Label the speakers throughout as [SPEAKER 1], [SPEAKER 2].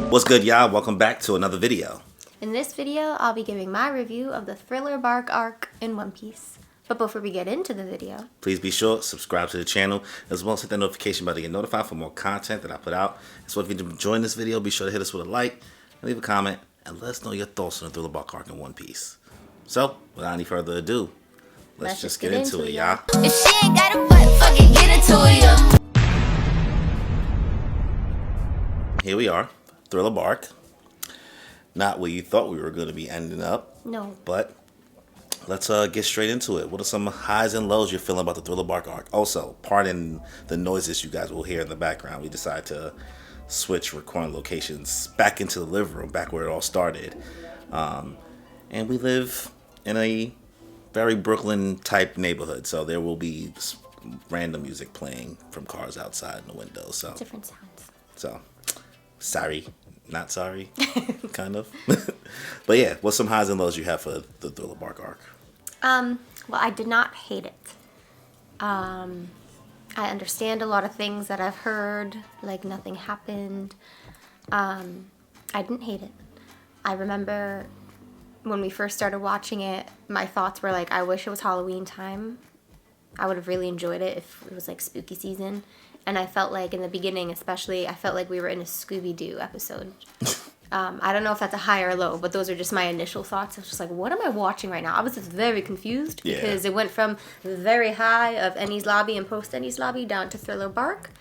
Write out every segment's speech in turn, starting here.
[SPEAKER 1] What's good, y'all? Welcome back to another video.
[SPEAKER 2] In this video, I'll be giving my review of the Thriller Bark arc in One Piece. But before we get into the video,
[SPEAKER 1] please be sure to subscribe to the channel, as well as hit that notification bell to get notified for more content that I put out. So if you enjoyed this video, be sure to hit us with a like, and leave a comment, and let us know your thoughts on the Thriller Bark arc in One Piece. So, without any further ado, let's just get into it, y'all.
[SPEAKER 3] If she ain't got a butt, fucking get into it, yo.
[SPEAKER 1] Here we are, Thriller Bark. Not where you thought we were going to be ending up.
[SPEAKER 2] no.
[SPEAKER 1] But let's get straight into it. What are some highs and lows you're feeling about the Thriller Bark arc? Also, pardon the noises you guys will hear in the background. We decided to switch recording locations back into the living room, back where it all started. And we live in a very Brooklyn type neighborhood, so there will be random music playing from cars outside in the windows. So
[SPEAKER 2] Different sounds.
[SPEAKER 1] So, sorry, not sorry, kind of. But yeah, what's some highs and lows you have for the Thriller Bark arc?
[SPEAKER 2] Well, I did not hate it. I understand a lot of things that I've heard, like nothing happened. I didn't hate it. I remember when we first started watching it, my thoughts were like, I wish it was Halloween time. I would have really enjoyed it if it was like spooky season. And I felt like in the beginning, especially, I felt like we were in a Scooby-Doo episode. I don't know if that's a high or low, but those are just my initial thoughts. I was just like, what am I watching right now? I was just very confused because it went from very high of Ennie's Lobby and post Ennie's Lobby down to Thriller Bark.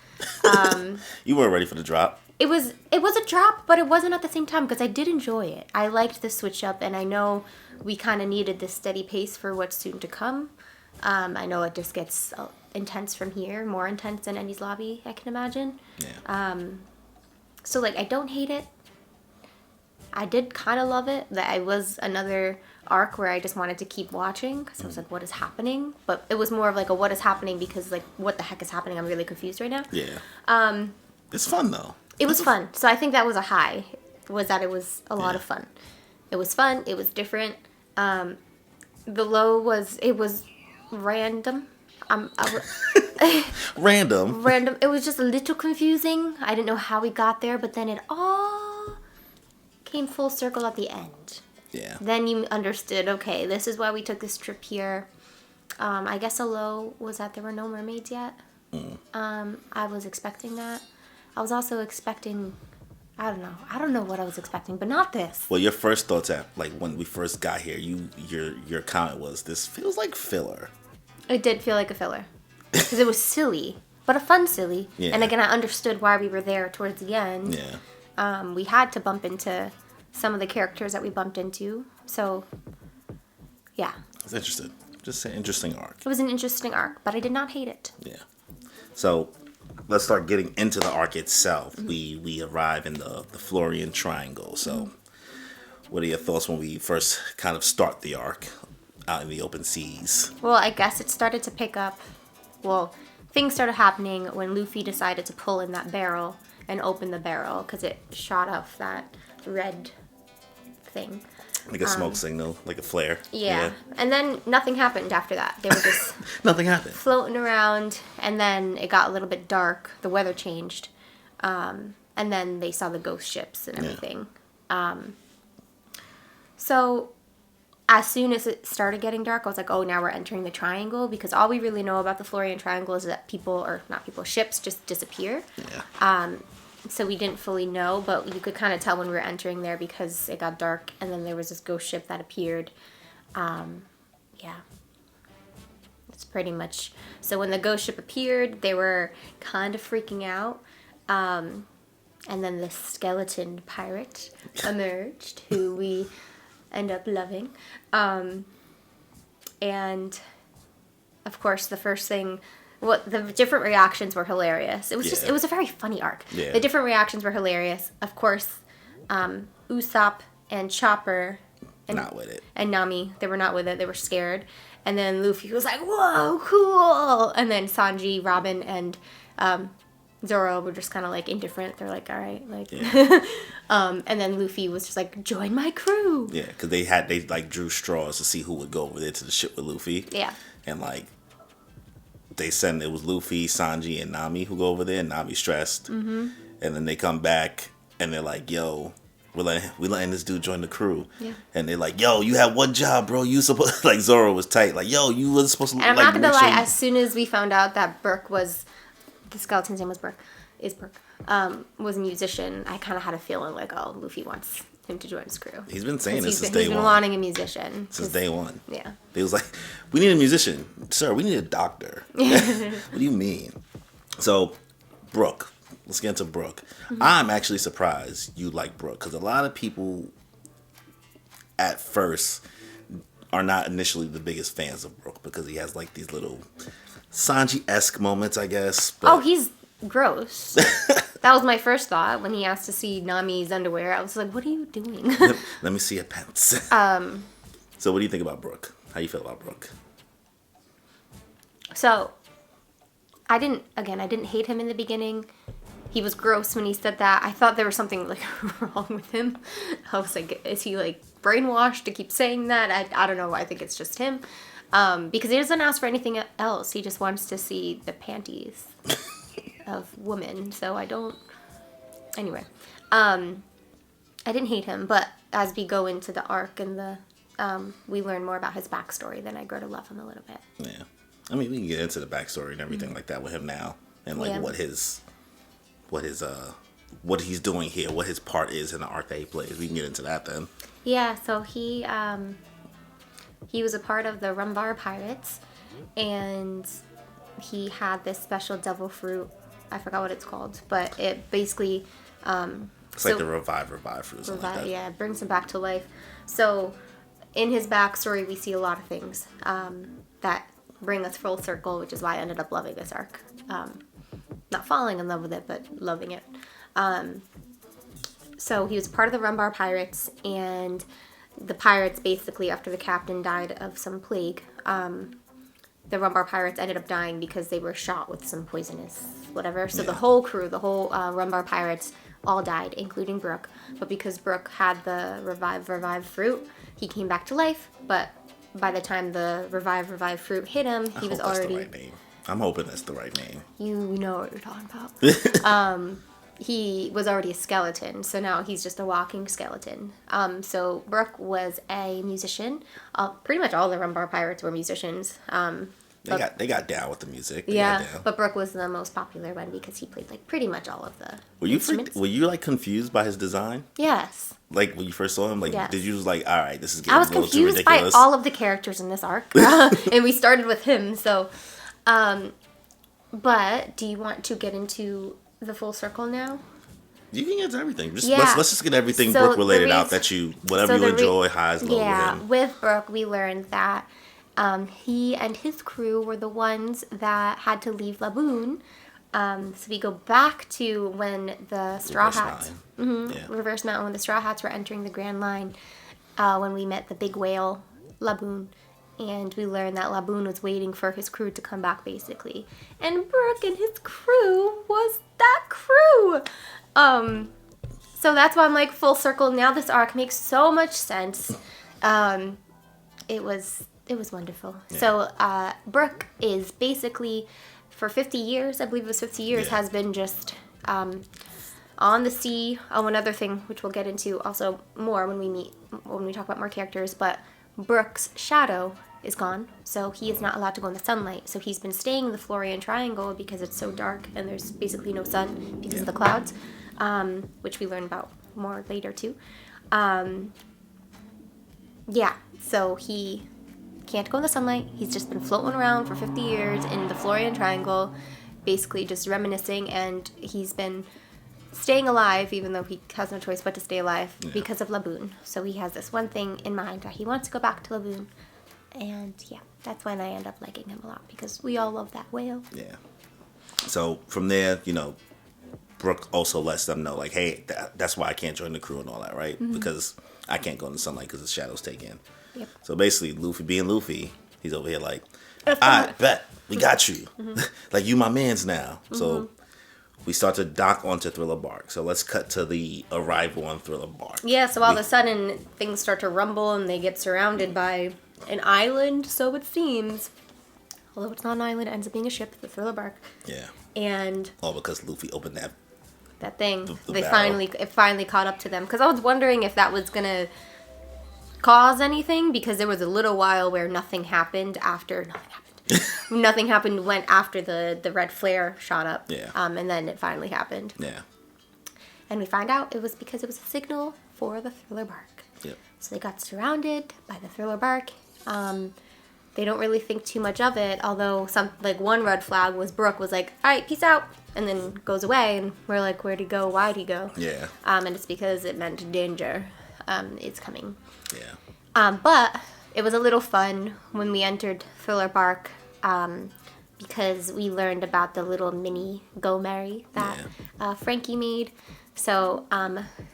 [SPEAKER 1] You weren't ready for the drop.
[SPEAKER 2] It was a drop, but it wasn't at the same time because I did enjoy it. I liked the switch up, and I know we kind of needed this steady pace for what's soon to come. I know it just gets intense from here, more intense than Ennie's Lobby, I can imagine.
[SPEAKER 1] Yeah.
[SPEAKER 2] So, like, I don't hate it. I did kind of love it. That it was another arc where I just wanted to keep watching because I was like, what is happening? But it was more of like a what is happening because, like, what the heck is happening? I'm really confused right now.
[SPEAKER 1] Yeah. It's fun, though.
[SPEAKER 2] It was fun. So I think that was a high, was that it was a lot of fun. It was fun. It was different. The low was, it was random.
[SPEAKER 1] Random.
[SPEAKER 2] Random. It was just a little confusing. I didn't know how we got there, but then it all came full circle at the end.
[SPEAKER 1] Yeah.
[SPEAKER 2] Then you understood, okay, this is why we took this trip here. I guess a low was that there were no mermaids yet. I was expecting that. I was also expecting, I don't know what I was expecting, but not this.
[SPEAKER 1] Well, your first thoughts at, like, when we first got here, your comment was, this feels like filler.
[SPEAKER 2] It did feel like a filler. Because it was silly, but a fun silly.
[SPEAKER 1] Yeah.
[SPEAKER 2] And again, I understood why we were there towards the end.
[SPEAKER 1] Yeah.
[SPEAKER 2] We had to bump into some of the characters that we bumped into. So, yeah.
[SPEAKER 1] It's interesting. Just an interesting arc.
[SPEAKER 2] It was an interesting arc, but I did not hate it.
[SPEAKER 1] Yeah. So, let's start getting into the arc itself. We arrive in the Florian Triangle. So, what are your thoughts when we first kind of start the arc out in the open seas?
[SPEAKER 2] Well, I guess it started to pick up. Well, things started happening when Luffy decided to pull in that barrel and open the barrel because it shot off that red thing.
[SPEAKER 1] Like a smoke signal, like a flare.
[SPEAKER 2] Yeah. And then nothing happened after that. They were just
[SPEAKER 1] Nothing happened.
[SPEAKER 2] floating around, and then it got a little bit dark. The weather changed. And then they saw the ghost ships and everything. So as soon as it started getting dark, I was like, oh, now we're entering the triangle, because all we really know about the Florian Triangle is that ships just disappear.
[SPEAKER 1] Yeah.
[SPEAKER 2] So we didn't fully know, but you could kind of tell when we were entering there because it got dark, and then there was this ghost ship that appeared. Yeah. It's pretty much... So when the ghost ship appeared, they were kind of freaking out. And then the skeleton pirate emerged, who we end up loving. And, of course, the first thing... Well, the different reactions were hilarious. It was just, it was a very funny arc.
[SPEAKER 1] Yeah.
[SPEAKER 2] The different reactions were hilarious. Of course, Usopp and Chopper
[SPEAKER 1] Not with it.
[SPEAKER 2] and Nami, they were not with it. They were scared. And then Luffy was like, whoa, cool. And then Sanji, Robin, and Zoro were just kind of like indifferent. They're like, all right. Like, and then Luffy was just like, join my crew.
[SPEAKER 1] Yeah, because they like drew straws to see who would go over there to the ship with Luffy.
[SPEAKER 2] Yeah.
[SPEAKER 1] And like, it was Luffy, Sanji, and Nami who go over there, and Nami's stressed. Mm-hmm. and then they come back and they're like, "Yo, we letting this dude join the crew."
[SPEAKER 2] Yeah.
[SPEAKER 1] And they're like, "Yo, you have one job, bro. You supposed like Zoro was tight. Like, yo, you was supposed to."
[SPEAKER 2] And I'm
[SPEAKER 1] like,
[SPEAKER 2] not gonna
[SPEAKER 1] make
[SPEAKER 2] lie.
[SPEAKER 1] sure
[SPEAKER 2] As soon as we found out that Brook was, the skeleton's name was Brook, was a musician, I kind of had a feeling like, oh, Luffy wants him to join his crew.
[SPEAKER 1] He's been saying this since
[SPEAKER 2] He's
[SPEAKER 1] day
[SPEAKER 2] been
[SPEAKER 1] one.
[SPEAKER 2] wanting a musician
[SPEAKER 1] Since day one.
[SPEAKER 2] Yeah.
[SPEAKER 1] He was like, "We need a musician, sir. We need a doctor." What do you mean? So, Brook. Let's get into Brook. I'm actually surprised you like Brook because a lot of people at first are not initially the biggest fans of Brook because he has like these little Sanji-esque moments, I guess. But
[SPEAKER 2] Oh, he's gross. That was my first thought when he asked to see Nami's underwear. I was like, what are you doing?
[SPEAKER 1] let me see your pants. So what do you think about Brook? How you feel about Brook?
[SPEAKER 2] So, I didn't hate him in the beginning. He was gross when he said that. I thought there was something like wrong with him. I was like, is he like brainwashed to keep saying that? I don't know. I think it's just him. Because he doesn't ask for anything else. He just wants to see the panties of women. So I don't... Anyway. I didn't hate him, but as we go into the arc and the... we learn more about his backstory, then I grow to love him a little bit.
[SPEAKER 1] Yeah. I mean, we can get into the backstory and everything like that with him now. And like what he's doing here, what his part is in the arc that he plays. We can get into that then.
[SPEAKER 2] Yeah, so he was a part of the Rumbar Pirates, and he had this special devil fruit. I forgot what it's called, but it basically...
[SPEAKER 1] it's like the revive fruit or something like that.
[SPEAKER 2] Yeah, it brings him back to life. So in his backstory, we see a lot of things that bring us full circle, which is why I ended up loving this arc. Not falling in love with it, but loving it. So he was part of the Rumbar Pirates, and the pirates basically, after the captain died of some plague, the Rumbar Pirates ended up dying because they were shot with some poisonous whatever. So the whole crew, the whole Rumbar Pirates, all died, including Brook. But because Brook had the revive fruit, he came back to life. But by the time the revive fruit hit him, he was already...
[SPEAKER 1] That's the right name. I'm hoping that's the right name.
[SPEAKER 2] You know what you're talking about. He was already a skeleton, so now he's just a walking skeleton. So Brook was a musician. Pretty much all the Rumbar Pirates were musicians.
[SPEAKER 1] They got down with the music.
[SPEAKER 2] But Brook was the most popular one because he played like pretty much all of the instruments.
[SPEAKER 1] Were you like confused by his design?
[SPEAKER 2] Yes.
[SPEAKER 1] Like when you first saw him, like
[SPEAKER 2] Yes.
[SPEAKER 1] did you just like, all right, this is getting
[SPEAKER 2] I was
[SPEAKER 1] a little too
[SPEAKER 2] confused by
[SPEAKER 1] ridiculous?
[SPEAKER 2] all of the characters in this arc, and we started with him. So, but do you want to get into the full circle now?
[SPEAKER 1] You can get to everything.
[SPEAKER 2] Yeah.
[SPEAKER 1] Let's just get everything
[SPEAKER 2] So
[SPEAKER 1] Brook related
[SPEAKER 2] the
[SPEAKER 1] out that whatever you enjoy, highs, lows with him.
[SPEAKER 2] With Brook, we learned that he and his crew were the ones that had to leave Laboon. So we go back to when the Straw Hats, Reverse Mountain, when the Straw Hats were entering the Grand Line, when we met the big whale, Laboon. And we learned that Laboon was waiting for his crew to come back, basically. And Brook and his crew was that crew. So that's why I'm like full circle. Now this arc makes so much sense. It was wonderful. Yeah. So Brook is basically, for 50 years, I believe it was 50 years, has been just on the sea. Oh, another thing, which we'll get into also more when we talk about more characters, but Brook's shadow is gone, so he is not allowed to go in the sunlight. So he's been staying in the Florian Triangle because it's so dark and there's basically no sun because of the clouds, which we learn about more later too. So he can't go in the sunlight. He's just been floating around for 50 years in the Florian Triangle, basically just reminiscing, and he's been staying alive, even though he has no choice but to stay alive because of Laboon. So he has this one thing in mind that he wants to go back to Laboon. And that's when I end up liking him a lot because we all love that whale. Yeah.
[SPEAKER 1] So from there, Brook also lets them know, like, hey, that's why I can't join the crew and all that, right? Mm-hmm. Because I can't go in the sunlight because the shadow's taken. Yep. So basically, Luffy being Luffy, he's over here like, all right, bet, we got you. Mm-hmm. Like, you my mans now. Mm-hmm. So we start to dock onto Thriller Bark. So let's cut to the arrival on Thriller Bark.
[SPEAKER 2] Yeah, so all of a sudden, things start to rumble and they get surrounded by an island, so it seems. Although it's not an island, it ends up being a ship, the Thriller Bark.
[SPEAKER 1] Yeah.
[SPEAKER 2] And...
[SPEAKER 1] all because Luffy opened
[SPEAKER 2] that thing.
[SPEAKER 1] The
[SPEAKER 2] It
[SPEAKER 1] barrel.
[SPEAKER 2] finally caught up to them. Because I was wondering if that was going to cause anything, because there was a little while where nothing happened. Nothing happened went after the red flare shot up.
[SPEAKER 1] Yeah.
[SPEAKER 2] And then it finally happened.
[SPEAKER 1] Yeah.
[SPEAKER 2] And we find out it was because it was a signal for the thriller bark.
[SPEAKER 1] Yep.
[SPEAKER 2] So they got surrounded by the thriller bark. They don't really think too much of it, although one red flag was Brook was like, all right, peace out, and then goes away, and we're like, where'd he go? Why'd he go?
[SPEAKER 1] Yeah.
[SPEAKER 2] And it's because it meant danger is coming.
[SPEAKER 1] Yeah.
[SPEAKER 2] But it was a little fun when we entered Thriller Bark, because we learned about the little mini Go Mary that Frankie made. So,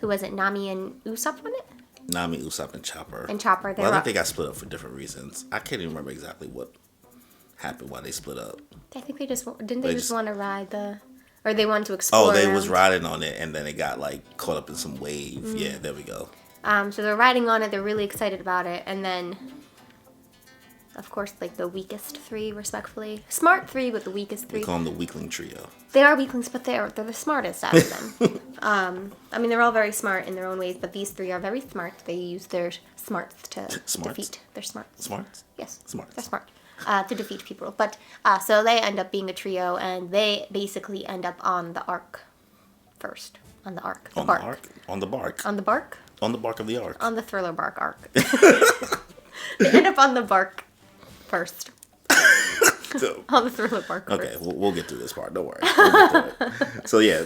[SPEAKER 2] who was it? Nami and Usopp on it?
[SPEAKER 1] Nami, Usopp, and Chopper.
[SPEAKER 2] And Chopper.
[SPEAKER 1] Well, I think they got split up for different reasons. I can't even remember exactly what happened why they split up.
[SPEAKER 2] I think they just want to ride or they wanted to explore.
[SPEAKER 1] Oh, they
[SPEAKER 2] around.
[SPEAKER 1] was riding on it, and then it got like caught up in some wave. Yeah, there we go.
[SPEAKER 2] So they're riding on it. They're really excited about it, and then, of course, like the weakest three, respectfully, smart three, but the weakest three.
[SPEAKER 1] We call them the weakling trio.
[SPEAKER 2] They are weaklings, but they're the smartest out of them. I mean, they're all very smart in their own ways, but these three are very smart. They use their smarts to defeat. They're smart.
[SPEAKER 1] Smarts?
[SPEAKER 2] Yes.
[SPEAKER 1] Smarts.
[SPEAKER 2] They're smart. To defeat people. But, so they end up being a trio, and they basically end up on the ark first. On the ark.
[SPEAKER 1] On the ark? On the bark.
[SPEAKER 2] On the bark?
[SPEAKER 1] On the bark of the ark.
[SPEAKER 2] On the Thriller Bark arc. They end up on the bark first.
[SPEAKER 1] So,
[SPEAKER 2] On the Thriller Bark
[SPEAKER 1] okay,
[SPEAKER 2] first.
[SPEAKER 1] we'll get through this part. Don't worry. We'll get through it. So yeah,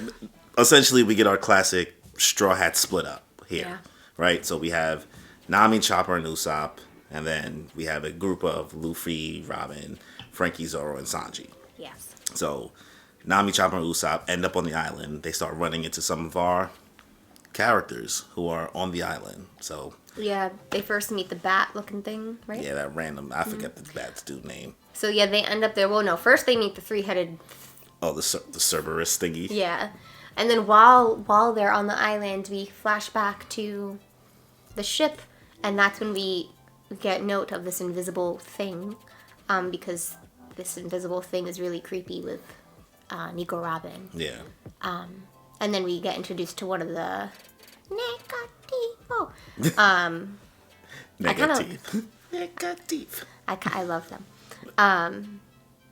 [SPEAKER 1] essentially we get our classic Straw Hat split up here,
[SPEAKER 2] Yeah.
[SPEAKER 1] right? So we have Nami, Chopper, and Usopp, and then we have a group of Luffy, Robin, Frankie, Zoro, and Sanji.
[SPEAKER 2] Yes.
[SPEAKER 1] So Nami, Chopper, and Usopp end up on the island. They start running into some of our characters who are on the island. So
[SPEAKER 2] Yeah, they first meet the bat-looking thing, right?
[SPEAKER 1] yeah, that random, I forget the bat's dude name.
[SPEAKER 2] So yeah, they end up there. Well, no, first they meet the three-headed.
[SPEAKER 1] Oh, the Cerberus thingy.
[SPEAKER 2] Yeah, and then while they're on the island, we flash back to the ship, and that's when we get note of this invisible thing, because this invisible thing is really creepy with Nico Robin.
[SPEAKER 1] Yeah.
[SPEAKER 2] And then we get introduced to one of the Negativo.
[SPEAKER 1] Negative. Negative.
[SPEAKER 2] I love them.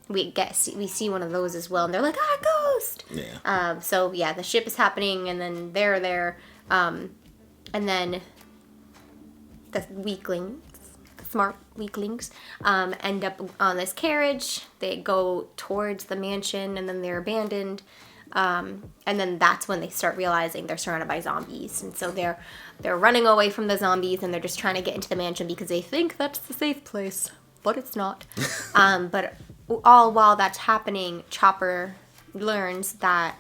[SPEAKER 2] We see one of those as well, and they're like, ghost!
[SPEAKER 1] Yeah.
[SPEAKER 2] So yeah, the ship is happening, and then they're there, and then the weaklings, the smart weaklings, end up on this carriage. They go towards the mansion, and then they're abandoned. And then that's when they start realizing they're surrounded by zombies, and so they're running away from the zombies, and they're just trying to get into the mansion because they think that's the safe place, but it's not. But all while that's happening, Chopper learns that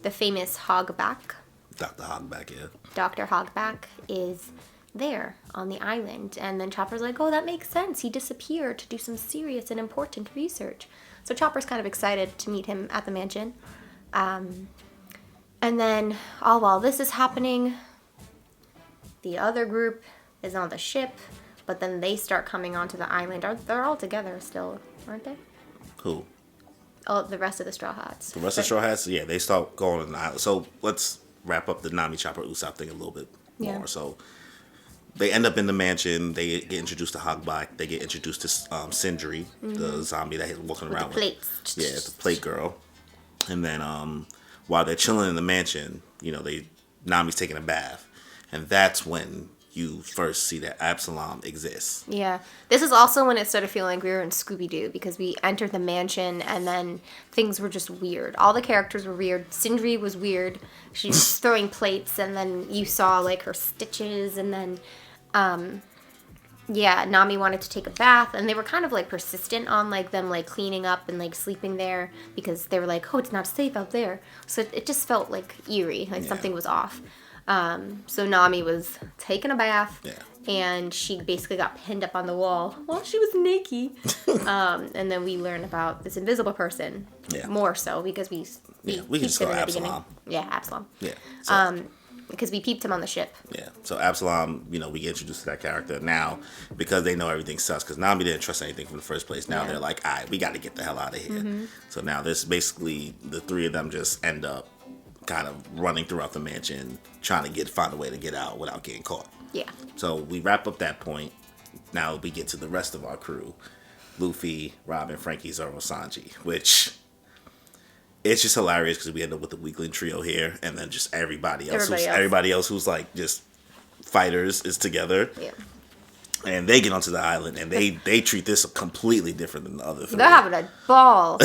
[SPEAKER 2] the famous Hogback,
[SPEAKER 1] Dr. Hogback, yeah.
[SPEAKER 2] Dr. Hogback, is there on the island, and then Chopper's like, oh, that makes sense. He disappeared to do some serious and important research. So Chopper's kind of excited to meet him at the mansion. And then, all while this is happening, the other group is on the ship, but then they start coming onto the island. They're all together still, aren't they?
[SPEAKER 1] Who?
[SPEAKER 2] Oh, the rest of the Straw Hats.
[SPEAKER 1] The rest of Straw Hats, yeah, they start going on the island. So let's wrap up the Nami, Chopper, Usopp thing a little bit more.
[SPEAKER 2] Yeah.
[SPEAKER 1] So they end up in the mansion. They get introduced to Hogback. They get introduced to Sindri, the zombie that he's walking
[SPEAKER 2] With
[SPEAKER 1] around
[SPEAKER 2] the plates.
[SPEAKER 1] with. Yeah, the plate girl. And then while they're chilling in the mansion, Nami's taking a bath, and that's when you first see that Absalom exists.
[SPEAKER 2] Yeah. This is also when it started feeling like we were in Scooby-Doo, because we entered the mansion and then things were just weird. All the characters were weird. Sindri was weird. She was throwing plates, and then you saw like her stitches, and then Nami wanted to take a bath, and they were kind of like persistent on like them like cleaning up and like sleeping there, because they were like, oh, it's not safe out there. So it just felt like eerie, like something was off. So Nami was taking a bath, and she basically got pinned up on the wall while she was naked. And then we learn about this invisible person, more so because we
[SPEAKER 1] can just call Absalom.
[SPEAKER 2] Yeah, Absalom.
[SPEAKER 1] Yeah. So,
[SPEAKER 2] because we peeped him on the ship.
[SPEAKER 1] yeah. So Absalom, we get introduced to that character now because they know everything's sus. Because Nami didn't trust anything from the first place. Now they're like, all right, we got to get the hell out of here. So now this basically the three of them just end up kind of running throughout the mansion, trying to find a way to get out without getting caught.
[SPEAKER 2] Yeah.
[SPEAKER 1] So we wrap up that point. Now we get to the rest of our crew. Luffy, Robin, Frankie, Zoro, Sanji, which it's just hilarious because we end up with the weakling trio here, and then just everybody else who's like just fighters is together.
[SPEAKER 2] Yeah.
[SPEAKER 1] And they get onto the island, and they treat this completely different than the other three.
[SPEAKER 2] They're having a ball.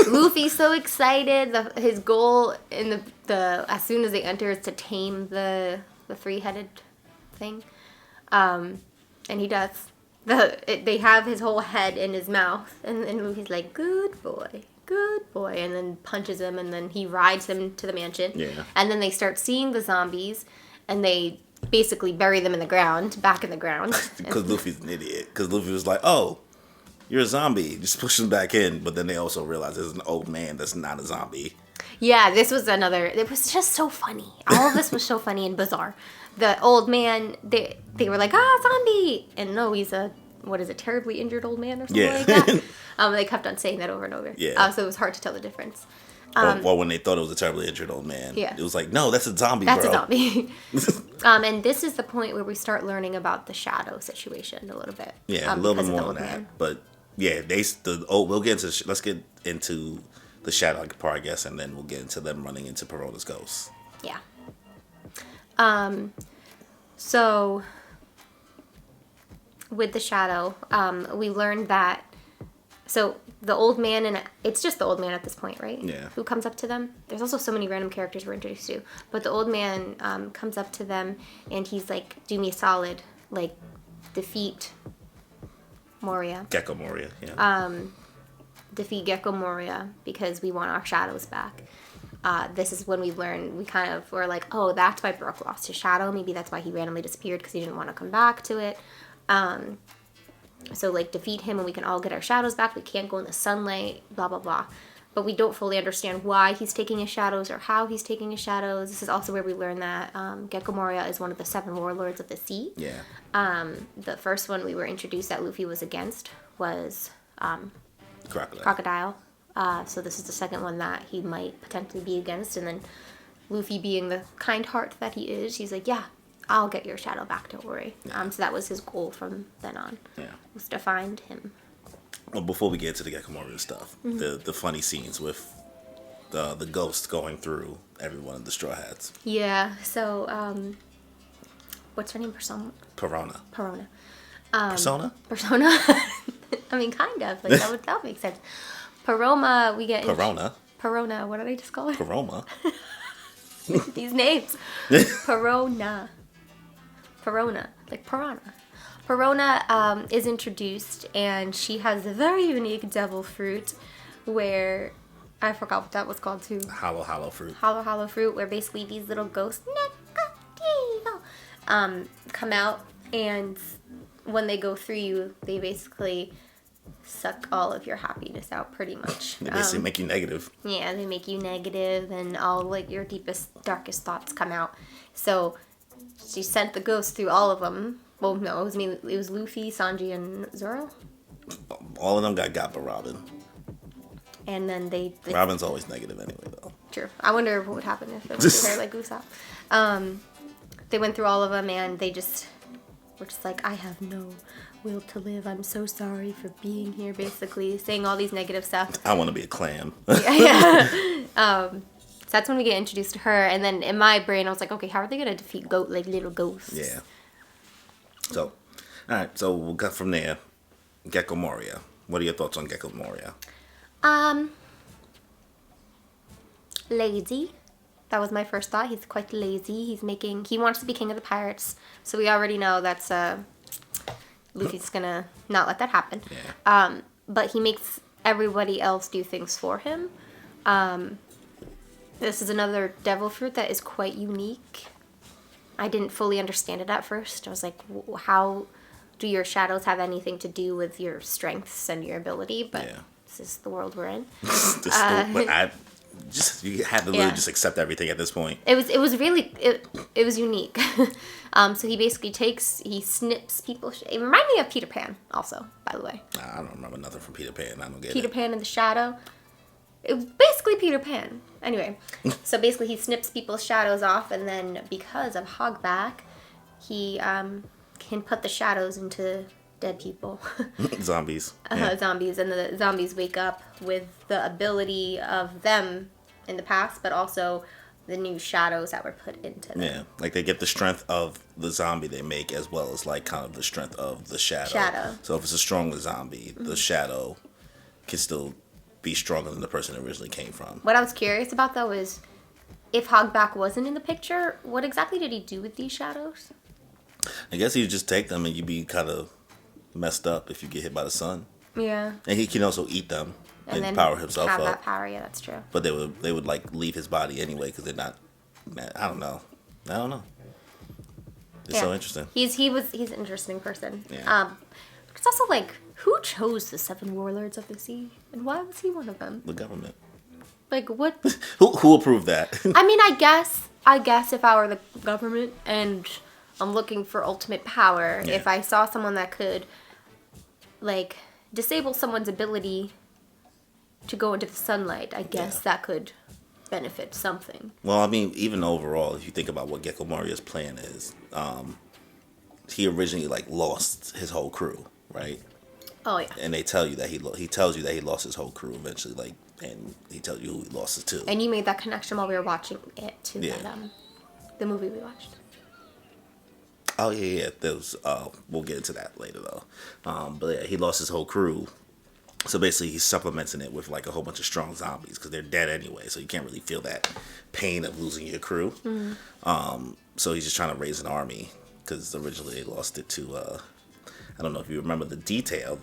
[SPEAKER 2] Luffy's so excited. His goal in the as soon as they enter is to tame the 3-headed thing, and he does. They have his whole head in his mouth, and Luffy's like, good boy, and then punches him, and then he rides him to the mansion.
[SPEAKER 1] Yeah.
[SPEAKER 2] And then they start seeing the zombies, and they basically bury them in the ground, back in the ground.
[SPEAKER 1] Because Luffy's an idiot. Because Luffy was like, oh, you're a zombie. Just push them back in. But then they also realize there's an old man that's not a zombie.
[SPEAKER 2] Yeah, this was it was just so funny. All of this was so funny and bizarre. The old man, they were like, zombie! And no, he's a, terribly injured old man or something like that? They kept on saying that over and over.
[SPEAKER 1] Yeah.
[SPEAKER 2] So it was hard to tell the difference.
[SPEAKER 1] Or when they thought it was a terribly injured old man.
[SPEAKER 2] Yeah.
[SPEAKER 1] It was like, no, that's a zombie,
[SPEAKER 2] That's
[SPEAKER 1] bro.
[SPEAKER 2] a zombie. And this is the point where we start learning about the shadow situation a little bit.
[SPEAKER 1] Yeah, a little bit more on that.
[SPEAKER 2] Man.
[SPEAKER 1] But yeah, we'll get into, let's get into the shadow part, I guess, and then we'll get into them running into Perona's ghost.
[SPEAKER 2] Yeah. So with the shadow, we learned that, so the old man, and it's just the old man at this point, right?
[SPEAKER 1] Yeah.
[SPEAKER 2] Who comes up to them. There's also so many random characters we're introduced to, but the old man comes up to them, and he's like, do me a solid, like, defeat Moria.
[SPEAKER 1] Gecko Moria, yeah.
[SPEAKER 2] Defeat Gecko Moria, because we want our shadows back. This is when we were like, oh, that's why Brook lost his shadow. Maybe that's why he randomly disappeared, because he didn't want to come back to it. So, like, defeat him and we can all get our shadows back. We can't go in the sunlight, blah, blah, blah. But we don't fully understand why he's taking his shadows or how he's taking his shadows. This is also where we learn that Gecko Moria is one of the 7 warlords of the sea.
[SPEAKER 1] Yeah.
[SPEAKER 2] The first one we were introduced that Luffy was against was
[SPEAKER 1] Crocodile.
[SPEAKER 2] So this is the second one that he might potentially be against. And then Luffy, being the kind heart that he is, he's like, yeah, I'll get your shadow back, don't worry.
[SPEAKER 1] Yeah.
[SPEAKER 2] So that was his goal from then on.
[SPEAKER 1] Yeah.
[SPEAKER 2] Was to find him.
[SPEAKER 1] Well, before we get to the Gecko Moria stuff, the funny scenes with the ghost going through everyone in the Straw Hats.
[SPEAKER 2] Yeah, so, what's her name? Perona.
[SPEAKER 1] Persona?
[SPEAKER 2] Persona? I mean, kind of. Like, that would make sense. Peroma, we get... Perona, what did I just call her?
[SPEAKER 1] Peroma.
[SPEAKER 2] These names. Perona, like piranha. Perona is introduced, and she has a very unique devil fruit where, I forgot what that was called too.
[SPEAKER 1] Hollow fruit.
[SPEAKER 2] Hollow fruit, where basically these little ghosts come out, and when they go through you, they basically suck all of your happiness out, pretty much.
[SPEAKER 1] They basically make you negative.
[SPEAKER 2] Yeah, they make you negative, and all like your deepest, darkest thoughts come out. So she sent the ghost through all of them. Well, no, it was Luffy, Sanji, and Zoro.
[SPEAKER 1] All of them got by Robin.
[SPEAKER 2] And then they
[SPEAKER 1] Robin's always negative anyway, though.
[SPEAKER 2] True. I wonder what would happen if it was her like Usopp. They went through all of them, and they just were just like, I have no will to live. I'm so sorry for being here, basically. Saying all these negative stuff.
[SPEAKER 1] I want to be a clam.
[SPEAKER 2] Yeah. So that's when we get introduced to her. And then in my brain, I was like, okay, how are they going to defeat little ghosts?
[SPEAKER 1] Yeah. So, all right. So we'll go from there. Gecko Moria. What are your thoughts on Gecko Moria?
[SPEAKER 2] Lazy. That was my first thought. He's quite lazy. He wants to be king of the pirates. So we already know that's, Luffy's gonna not let that happen.
[SPEAKER 1] Yeah.
[SPEAKER 2] But he makes everybody else do things for him. This is another devil fruit that is quite unique. I didn't fully understand it at first. I was like, how do your shadows have anything to do with your strengths and your ability? But this is the world we're in.
[SPEAKER 1] You have to literally just accept everything at this point.
[SPEAKER 2] It was unique. So he basically he snips people. It reminded me of Peter Pan also, by the way.
[SPEAKER 1] I don't remember nothing from Peter Pan. I don't get
[SPEAKER 2] Peter Pan and the Shadow. Basically Peter Pan. Anyway, so basically he snips people's shadows off, and then because of Hogback, he can put the shadows into dead people.
[SPEAKER 1] Zombies.
[SPEAKER 2] Zombies, and the zombies wake up with the ability of them in the past, but also the new shadows that were put into them.
[SPEAKER 1] Yeah, like they get the strength of the zombie they make, as well as like kind of the strength of the shadow. So if it's a stronger zombie, the shadow can still be stronger than the person it originally came from.
[SPEAKER 2] What I was curious about though is, if Hogback wasn't in the picture, what exactly did he do with these shadows?
[SPEAKER 1] I guess he would just take them, and you'd be kind of messed up if you get hit by the sun.
[SPEAKER 2] Yeah.
[SPEAKER 1] And he can also eat them and
[SPEAKER 2] then
[SPEAKER 1] power himself
[SPEAKER 2] have
[SPEAKER 1] up.
[SPEAKER 2] that power. Yeah, that's true.
[SPEAKER 1] But they would like leave his body anyway because they're not. Man, I don't know. It's so interesting.
[SPEAKER 2] He's an interesting person.
[SPEAKER 1] Yeah.
[SPEAKER 2] It's also like, who chose the 7 warlords of the sea, and why was he one of them?
[SPEAKER 1] The government.
[SPEAKER 2] Like what?
[SPEAKER 1] Who approved that?
[SPEAKER 2] I mean, I guess if I were the government and I'm looking for ultimate power, if I saw someone that could, like, disable someone's ability to go into the sunlight, I guess that could benefit something.
[SPEAKER 1] Well, I mean, even overall, if you think about what Gecko Moria's plan is, he originally like lost his whole crew, right?
[SPEAKER 2] Oh yeah.
[SPEAKER 1] And they tell you that he tells you that he lost his whole crew eventually, like, and he tells you who he lost it to.
[SPEAKER 2] And you made that connection while we were watching it too.
[SPEAKER 1] Yeah.
[SPEAKER 2] That, the movie we watched.
[SPEAKER 1] Oh yeah. There was, we'll get into that later though. But yeah, he lost his whole crew. So basically, he's supplementing it with like a whole bunch of strong zombies because they're dead anyway. So you can't really feel that pain of losing your crew.
[SPEAKER 2] Mm-hmm.
[SPEAKER 1] So he's just trying to raise an army because originally they lost it to. I don't know if you remember the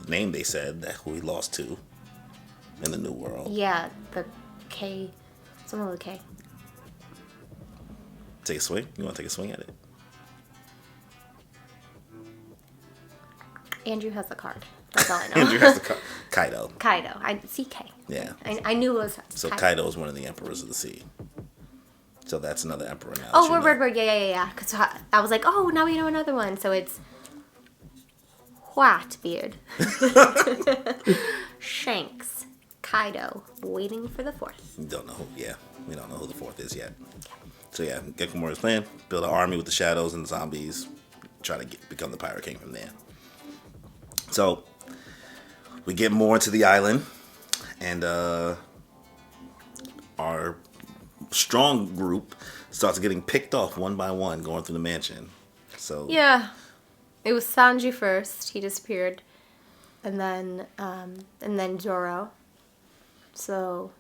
[SPEAKER 1] name they said that who he lost to in the New World.
[SPEAKER 2] Yeah, the K, someone with a K.
[SPEAKER 1] Take a swing. You want to take a swing at it?
[SPEAKER 2] Andrew has the card. That's all I know.
[SPEAKER 1] Andrew has the Kaido.
[SPEAKER 2] Kaido. I see K.
[SPEAKER 1] Yeah.
[SPEAKER 2] I knew it was.
[SPEAKER 1] So Kaido is one of the emperors of the sea. So that's another emperor now.
[SPEAKER 2] Oh, word. Yeah. Because I was like, oh, now we know another one. So it's Whitebeard, Shanks, Kaido, waiting for the 4th.
[SPEAKER 1] We don't know who. Yeah, we don't know who the 4th is yet. So yeah, Gecko Moria's plan: build an army with the shadows and zombies, try to become the Pirate King from there. So we get more into the island, and our strong group starts getting picked off one by one, going through the mansion. So
[SPEAKER 2] yeah, it was Sanji first. He disappeared, and then Zoro. So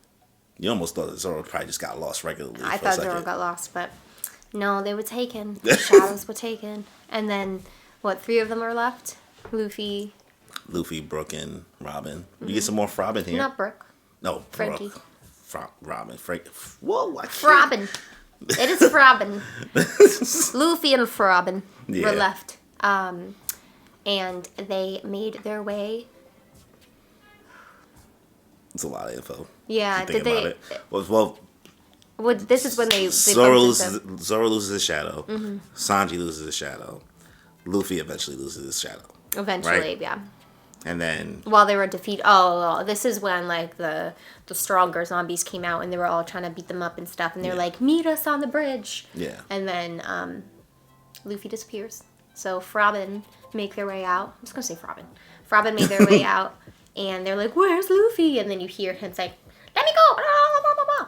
[SPEAKER 1] you almost thought that Zoro probably just got lost regularly.
[SPEAKER 2] I thought Zoro got lost, but no, they were taken. The shadows were taken, and then 3 of them are left? Luffy, Brook, and Robin.
[SPEAKER 1] Mm-hmm. You get some more Frobin here.
[SPEAKER 2] Not Brook.
[SPEAKER 1] No,
[SPEAKER 2] Frankie.
[SPEAKER 1] Robin. Whoa, I can't.
[SPEAKER 2] Frobin. It is Frobin. Luffy and Frobin were left. And they made their way.
[SPEAKER 1] It's a lot of info.
[SPEAKER 2] Yeah, did they?
[SPEAKER 1] Well,
[SPEAKER 2] this is when they
[SPEAKER 1] Zoro loses his shadow. Mm-hmm. Sanji loses his shadow. Luffy eventually loses his shadow.
[SPEAKER 2] Eventually,
[SPEAKER 1] right?
[SPEAKER 2] Yeah.
[SPEAKER 1] And then
[SPEAKER 2] while they were defeated, this is when like the stronger zombies came out and they were all trying to beat them up and stuff, and they're like, meet us on the bridge.
[SPEAKER 1] Yeah.
[SPEAKER 2] And then Luffy disappears. So Frobin make their way out. I'm just gonna say Frobin. Frobin made their way out, and they're like, "Where's Luffy?" And then you hear him say, "Let me go!"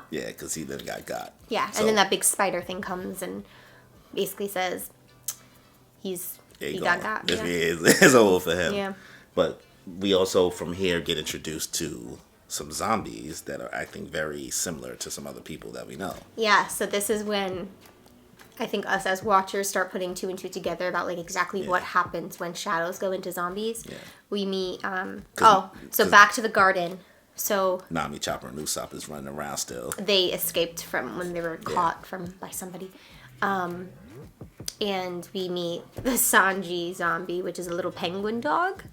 [SPEAKER 1] Yeah, because he then got.
[SPEAKER 2] Yeah, so, and then that big spider thing comes and basically says he got.
[SPEAKER 1] Yeah. It's over for him.
[SPEAKER 2] Yeah.
[SPEAKER 1] But we also from here get introduced to some zombies that are acting very similar to some other people that we know.
[SPEAKER 2] Yeah, so this is when I think us as watchers start putting 2 and 2 together about like exactly what happens when shadows go into zombies. Yeah. We meet back to the garden. So
[SPEAKER 1] Nami, Chopper, and Usopp is running around still.
[SPEAKER 2] They escaped from when they were caught by somebody. And we meet the Sanji zombie, which is a little penguin dog.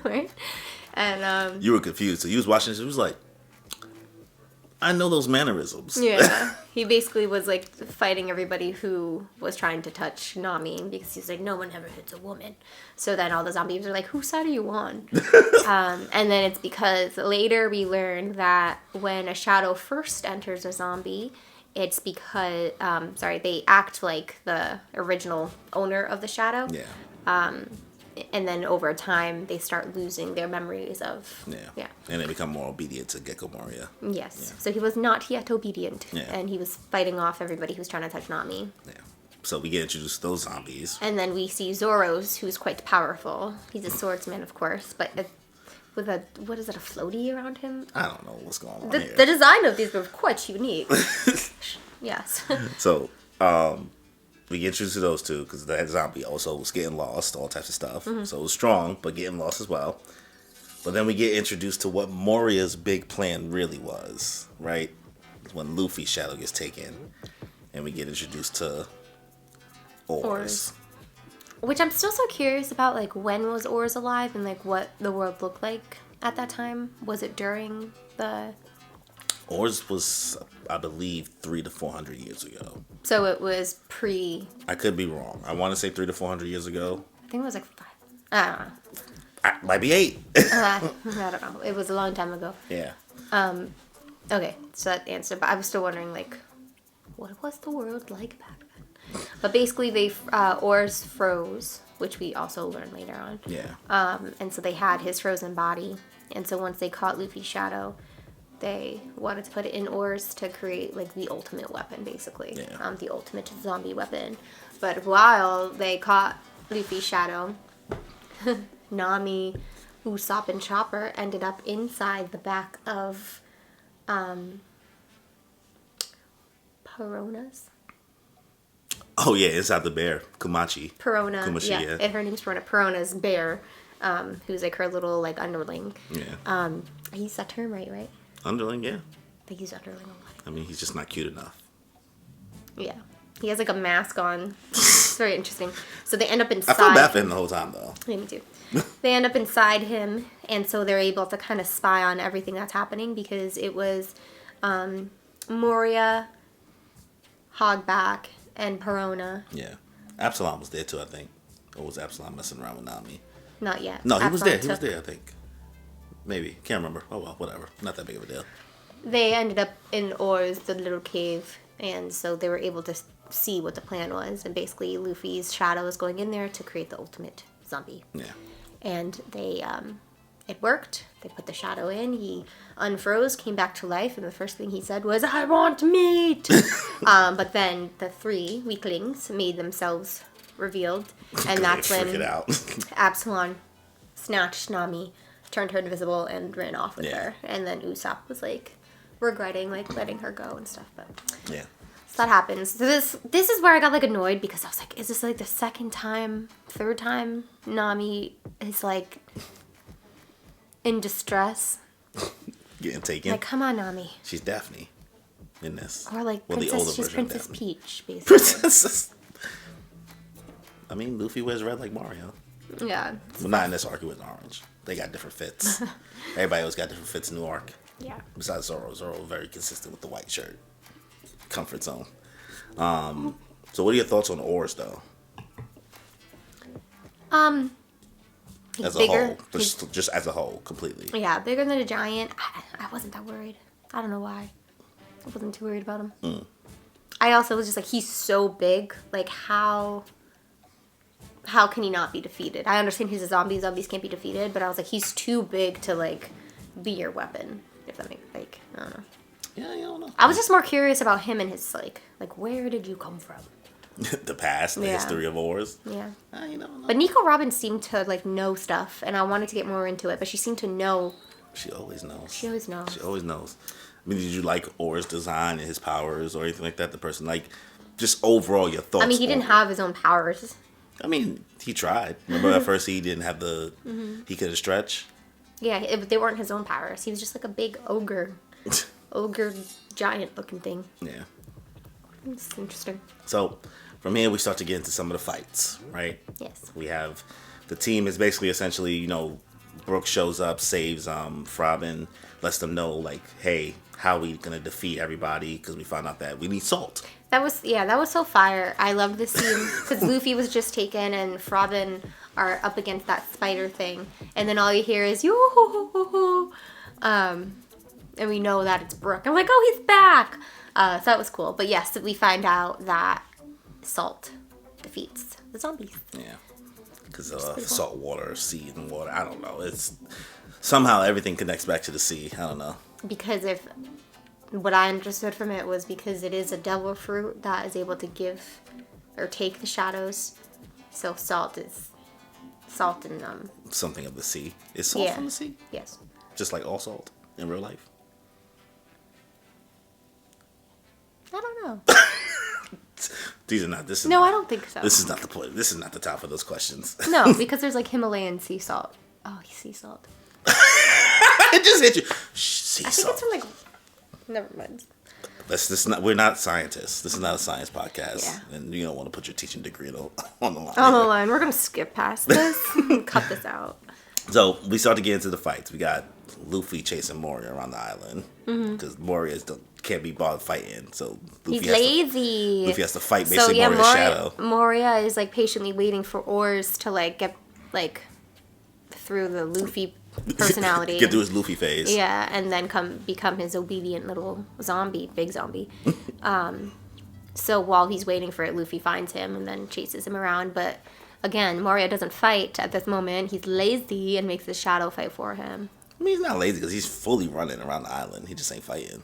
[SPEAKER 2] Right? And
[SPEAKER 1] you were confused. So you was watching this, it was like, I know those mannerisms.
[SPEAKER 2] Yeah. He basically was like fighting everybody who was trying to touch Nami because he's like, no one ever hits a woman. So then all the zombies are like, whose side are you on? And then it's because later we learn that when a shadow first enters a zombie, it's because, they act like the original owner of the shadow.
[SPEAKER 1] Yeah.
[SPEAKER 2] And then over time, they start losing their memories of...
[SPEAKER 1] Yeah. And they become more obedient to Gecko Moria.
[SPEAKER 2] Yes.
[SPEAKER 1] Yeah.
[SPEAKER 2] So he was not yet obedient.
[SPEAKER 1] Yeah.
[SPEAKER 2] And he was fighting off everybody who's trying to touch Nami.
[SPEAKER 1] Yeah. So we get introduced to those zombies.
[SPEAKER 2] And then we see Zoro's, who's quite powerful. He's a swordsman, of course, but with a... What is it, a floaty around him?
[SPEAKER 1] I don't know what's going on
[SPEAKER 2] The
[SPEAKER 1] here.
[SPEAKER 2] design of these were quite unique. Yes.
[SPEAKER 1] So, we get introduced to those two because that zombie also was getting lost, all types of stuff.
[SPEAKER 2] Mm-hmm.
[SPEAKER 1] So it was strong, but getting lost as well. But then we get introduced to what Moria's big plan really was, right? When Luffy's shadow gets taken, and we get introduced to OARS.
[SPEAKER 2] Which I'm still so curious about, like, when was OARS alive and, like, what the world looked like at that time? Was it during the...
[SPEAKER 1] OARS was, I believe, 300 to 400 years ago.
[SPEAKER 2] So it was pre...
[SPEAKER 1] I could be wrong. I want to say 300 to 400 years ago.
[SPEAKER 2] I think it was like 5. I don't know.
[SPEAKER 1] Might be 8.
[SPEAKER 2] I don't know. It was a long time ago.
[SPEAKER 1] Yeah.
[SPEAKER 2] Okay, so that answer. But I was still wondering, like, what was the world like back then? But basically, they OARS froze, which we also learned later on.
[SPEAKER 1] Yeah.
[SPEAKER 2] And so they had his frozen body. And so once they caught Luffy's shadow, they wanted to put it in OARS to create, like, the ultimate weapon, basically.
[SPEAKER 1] Yeah.
[SPEAKER 2] The ultimate zombie weapon. But while they caught Luffy's shadow, Nami, Usopp, and Chopper ended up inside the back of Perona's.
[SPEAKER 1] Oh, yeah, inside the bear. Kumachi.
[SPEAKER 2] Kumashi, yeah.
[SPEAKER 1] yeah.
[SPEAKER 2] And her name's Perona. Perona's bear, who's like her little, like, underling.
[SPEAKER 1] Yeah.
[SPEAKER 2] I used that term right?
[SPEAKER 1] Underling, yeah.
[SPEAKER 2] I use underling a lot.
[SPEAKER 1] I mean, he's just not cute enough.
[SPEAKER 2] Yeah. He has, like, a mask on. It's very interesting. So they end up inside.
[SPEAKER 1] I felt bad for him the whole time, though.
[SPEAKER 2] Yeah, me too. They end up inside him, and so they're able to kind of spy on everything that's happening because it was Moria, Hogback, and Perona.
[SPEAKER 1] Yeah. Absalom was there, too, I think. Or was Absalom messing around with Nami?
[SPEAKER 2] Not yet.
[SPEAKER 1] No, he was there. He
[SPEAKER 2] Absalom
[SPEAKER 1] was there, I think. Maybe. Can't remember. Oh, well, whatever. Not that big of a deal.
[SPEAKER 2] They ended up in OARS, the little cave, and so they were able to see what the plan was. And basically, Luffy's shadow is going in there to create the ultimate zombie.
[SPEAKER 1] Yeah.
[SPEAKER 2] And they, it worked. They put the shadow in. He unfroze, came back to life, and the first thing he said was, "I want meat!" But then the 3 weaklings made themselves revealed, and that's when Absalom snatched Nami, turned her invisible, and ran off with her. And then Usopp was, like, regretting, like, letting her go and stuff. But
[SPEAKER 1] yeah.
[SPEAKER 2] So that happens. So this is where I got, like, annoyed because I was like, is this, like, the second time, third time Nami is, like, in distress?
[SPEAKER 1] Getting taken.
[SPEAKER 2] Like, come on, Nami.
[SPEAKER 1] She's Daphne in this.
[SPEAKER 2] Or, like,
[SPEAKER 1] well,
[SPEAKER 2] Princess, she's
[SPEAKER 1] version of
[SPEAKER 2] Princess
[SPEAKER 1] Daphne.
[SPEAKER 2] Peach, basically.
[SPEAKER 1] Princess. I mean, Luffy wears red like Mario.
[SPEAKER 2] Yeah.
[SPEAKER 1] Well, not in this arc, he wears orange. They got different fits. Everybody else got different fits in the arc.
[SPEAKER 2] Yeah.
[SPEAKER 1] Besides Zoro. Zoro very consistent with the white shirt. Comfort zone. So what are your thoughts on OARS, though?
[SPEAKER 2] He's
[SPEAKER 1] As a
[SPEAKER 2] bigger.
[SPEAKER 1] whole. Just as a whole, completely.
[SPEAKER 2] Yeah, bigger than a giant. I wasn't that worried. I don't know why. I wasn't too worried about him. I also was just like, he's so big. Like, how can he not be defeated? I understand he's a zombie. Zombies can't be defeated. But I was like, he's too big to, like, be your weapon. If that makes, like, I don't know.
[SPEAKER 1] Yeah, you don't know.
[SPEAKER 2] I was just more curious about him and his, like where did you come from?
[SPEAKER 1] The past, the history of OARS.
[SPEAKER 2] Yeah.
[SPEAKER 1] You don't know.
[SPEAKER 2] But Nico Robin seemed to, like, know stuff. And I wanted to get more into it. But she seemed to know.
[SPEAKER 1] She always knows.
[SPEAKER 2] She always knows.
[SPEAKER 1] She always knows. I mean, did you like OARS' design and his powers or anything like that? The person, like, just overall your thoughts.
[SPEAKER 2] I mean, he didn't have his own powers.
[SPEAKER 1] I mean, he tried. Remember at first he didn't have the, he couldn't stretch?
[SPEAKER 2] Yeah, they weren't his own powers. He was just like a big ogre giant looking thing.
[SPEAKER 1] Yeah.
[SPEAKER 2] It's interesting.
[SPEAKER 1] So, from here we start to get into some of the fights, right?
[SPEAKER 2] Yes.
[SPEAKER 1] We have, the team is basically essentially, Brook shows up, saves Robin, lets them know like, hey, how are we gonna defeat everybody? Because we found out that we need salt.
[SPEAKER 2] That was so fire. I loved the scene because Luffy was just taken and Robin are up against that spider thing, and then all you hear is yoo-hoo-hoo-hoo-hoo. And we know that it's Brook. I'm like, oh, he's back. So that was cool. But yes, we find out that salt defeats the zombies.
[SPEAKER 1] Yeah, because salt water, sea and water. I don't know. It's somehow everything connects back to the sea. I don't know.
[SPEAKER 2] Because if what I understood from it was because it is a devil fruit that is able to give or take the shadows. So salt and
[SPEAKER 1] something of the sea. Is salt from the sea?
[SPEAKER 2] Yes.
[SPEAKER 1] Just like all salt in real life.
[SPEAKER 2] I don't know.
[SPEAKER 1] These are not. This is
[SPEAKER 2] no,
[SPEAKER 1] not,
[SPEAKER 2] I don't think so.
[SPEAKER 1] This is not the point. This is not the top of those questions.
[SPEAKER 2] No, because there's like Himalayan sea salt. Oh, sea salt.
[SPEAKER 1] It just hit you. Sea
[SPEAKER 2] I think
[SPEAKER 1] salt.
[SPEAKER 2] it's from like. Never mind.
[SPEAKER 1] We're not scientists. This is not a science podcast,
[SPEAKER 2] Yeah.
[SPEAKER 1] and you don't want to put your teaching degree on the line.
[SPEAKER 2] On the line, we're gonna skip past this. Cut this out.
[SPEAKER 1] So we start to get into the fights. We got Luffy chasing Moria around the island because Moria can't be bothered fighting. So Luffy
[SPEAKER 2] He's lazy.
[SPEAKER 1] Luffy has to fight basically Moria's shadow.
[SPEAKER 2] Moria is like patiently waiting for OARS to like get like through the Luffy personality.
[SPEAKER 1] Get through his Luffy phase.
[SPEAKER 2] Yeah, and then become his obedient little zombie, big zombie. So while he's waiting for it, Luffy finds him and then chases him around. But again, Moria doesn't fight at this moment. He's lazy and makes the shadow fight for him.
[SPEAKER 1] I mean, he's not lazy because he's fully running around the island. He just ain't fighting.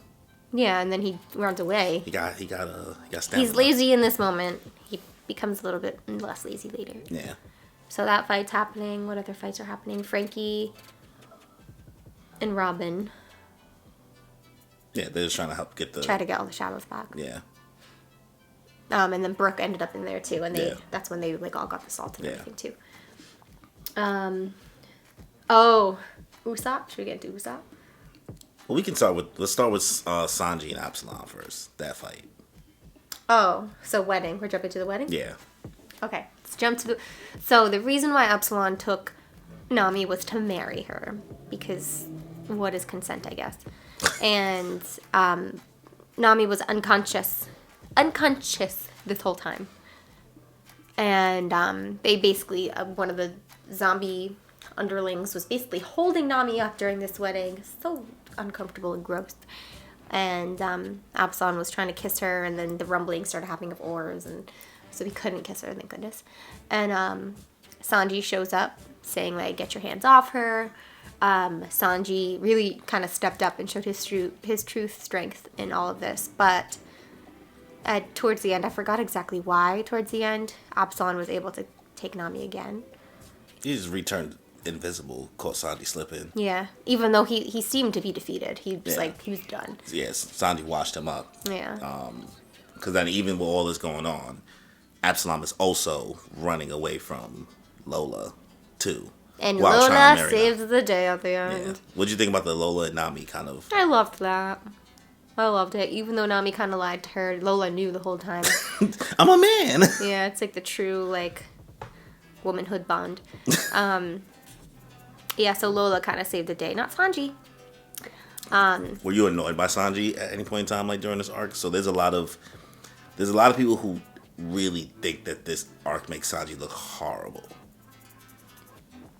[SPEAKER 2] Yeah, and then he runs away.
[SPEAKER 1] He got stamina.
[SPEAKER 2] He's lazy in this moment. He becomes a little bit less lazy later.
[SPEAKER 1] Yeah.
[SPEAKER 2] So that fight's happening. What other fights are happening? Frankie and Robin
[SPEAKER 1] Yeah, they're just trying to help
[SPEAKER 2] try to get all the shadows back.
[SPEAKER 1] Yeah.
[SPEAKER 2] And then Brook ended up in there too, and
[SPEAKER 1] Yeah.
[SPEAKER 2] that's when they like all got the salt and
[SPEAKER 1] Yeah.
[SPEAKER 2] everything too. Oh, Usopp. Should we get into Usopp?
[SPEAKER 1] Well, let's start with Sanji and Absalom first. That fight.
[SPEAKER 2] Oh, so wedding. We're jumping to the wedding?
[SPEAKER 1] Yeah.
[SPEAKER 2] Okay, let's jump to the... So the reason why Absalom took Nami was to marry her, because what is consent, I guess. And Nami was unconscious this whole time. And they basically, one of the zombie underlings was basically holding Nami up during this wedding. So uncomfortable and gross. And Absalom was trying to kiss her, and then the rumbling started happening of oars, and so he couldn't kiss her, thank goodness. And Sanji shows up saying, like, get your hands off her. Sanji really kind of stepped up and showed his truth strength in all of this. But towards the end, I forgot exactly why, towards the end, Absalom was able to take Nami again.
[SPEAKER 1] He just returned invisible, caught Sanji slipping.
[SPEAKER 2] Yeah, even though he seemed to be defeated. He was he was done.
[SPEAKER 1] Yes, Sanji washed him up.
[SPEAKER 2] Yeah.
[SPEAKER 1] Because then even with all this going on, Absalom is also running away from Lola, too.
[SPEAKER 2] And
[SPEAKER 1] while trying to
[SPEAKER 2] Lola
[SPEAKER 1] marry
[SPEAKER 2] saves
[SPEAKER 1] Nami.
[SPEAKER 2] the day at the
[SPEAKER 1] Yeah.
[SPEAKER 2] end.
[SPEAKER 1] What'd you think about the Lola and Nami kind of...
[SPEAKER 2] I loved that. I loved it. Even though Nami kind of lied to her, Lola knew the whole time.
[SPEAKER 1] I'm a man!
[SPEAKER 2] Yeah, it's like the true, like, womanhood bond. Yeah, so Lola kind of saved the day. Not Sanji.
[SPEAKER 1] Were you annoyed by Sanji at any point in time, like during this arc? So there's a lot of people who really think that this arc makes Sanji look horrible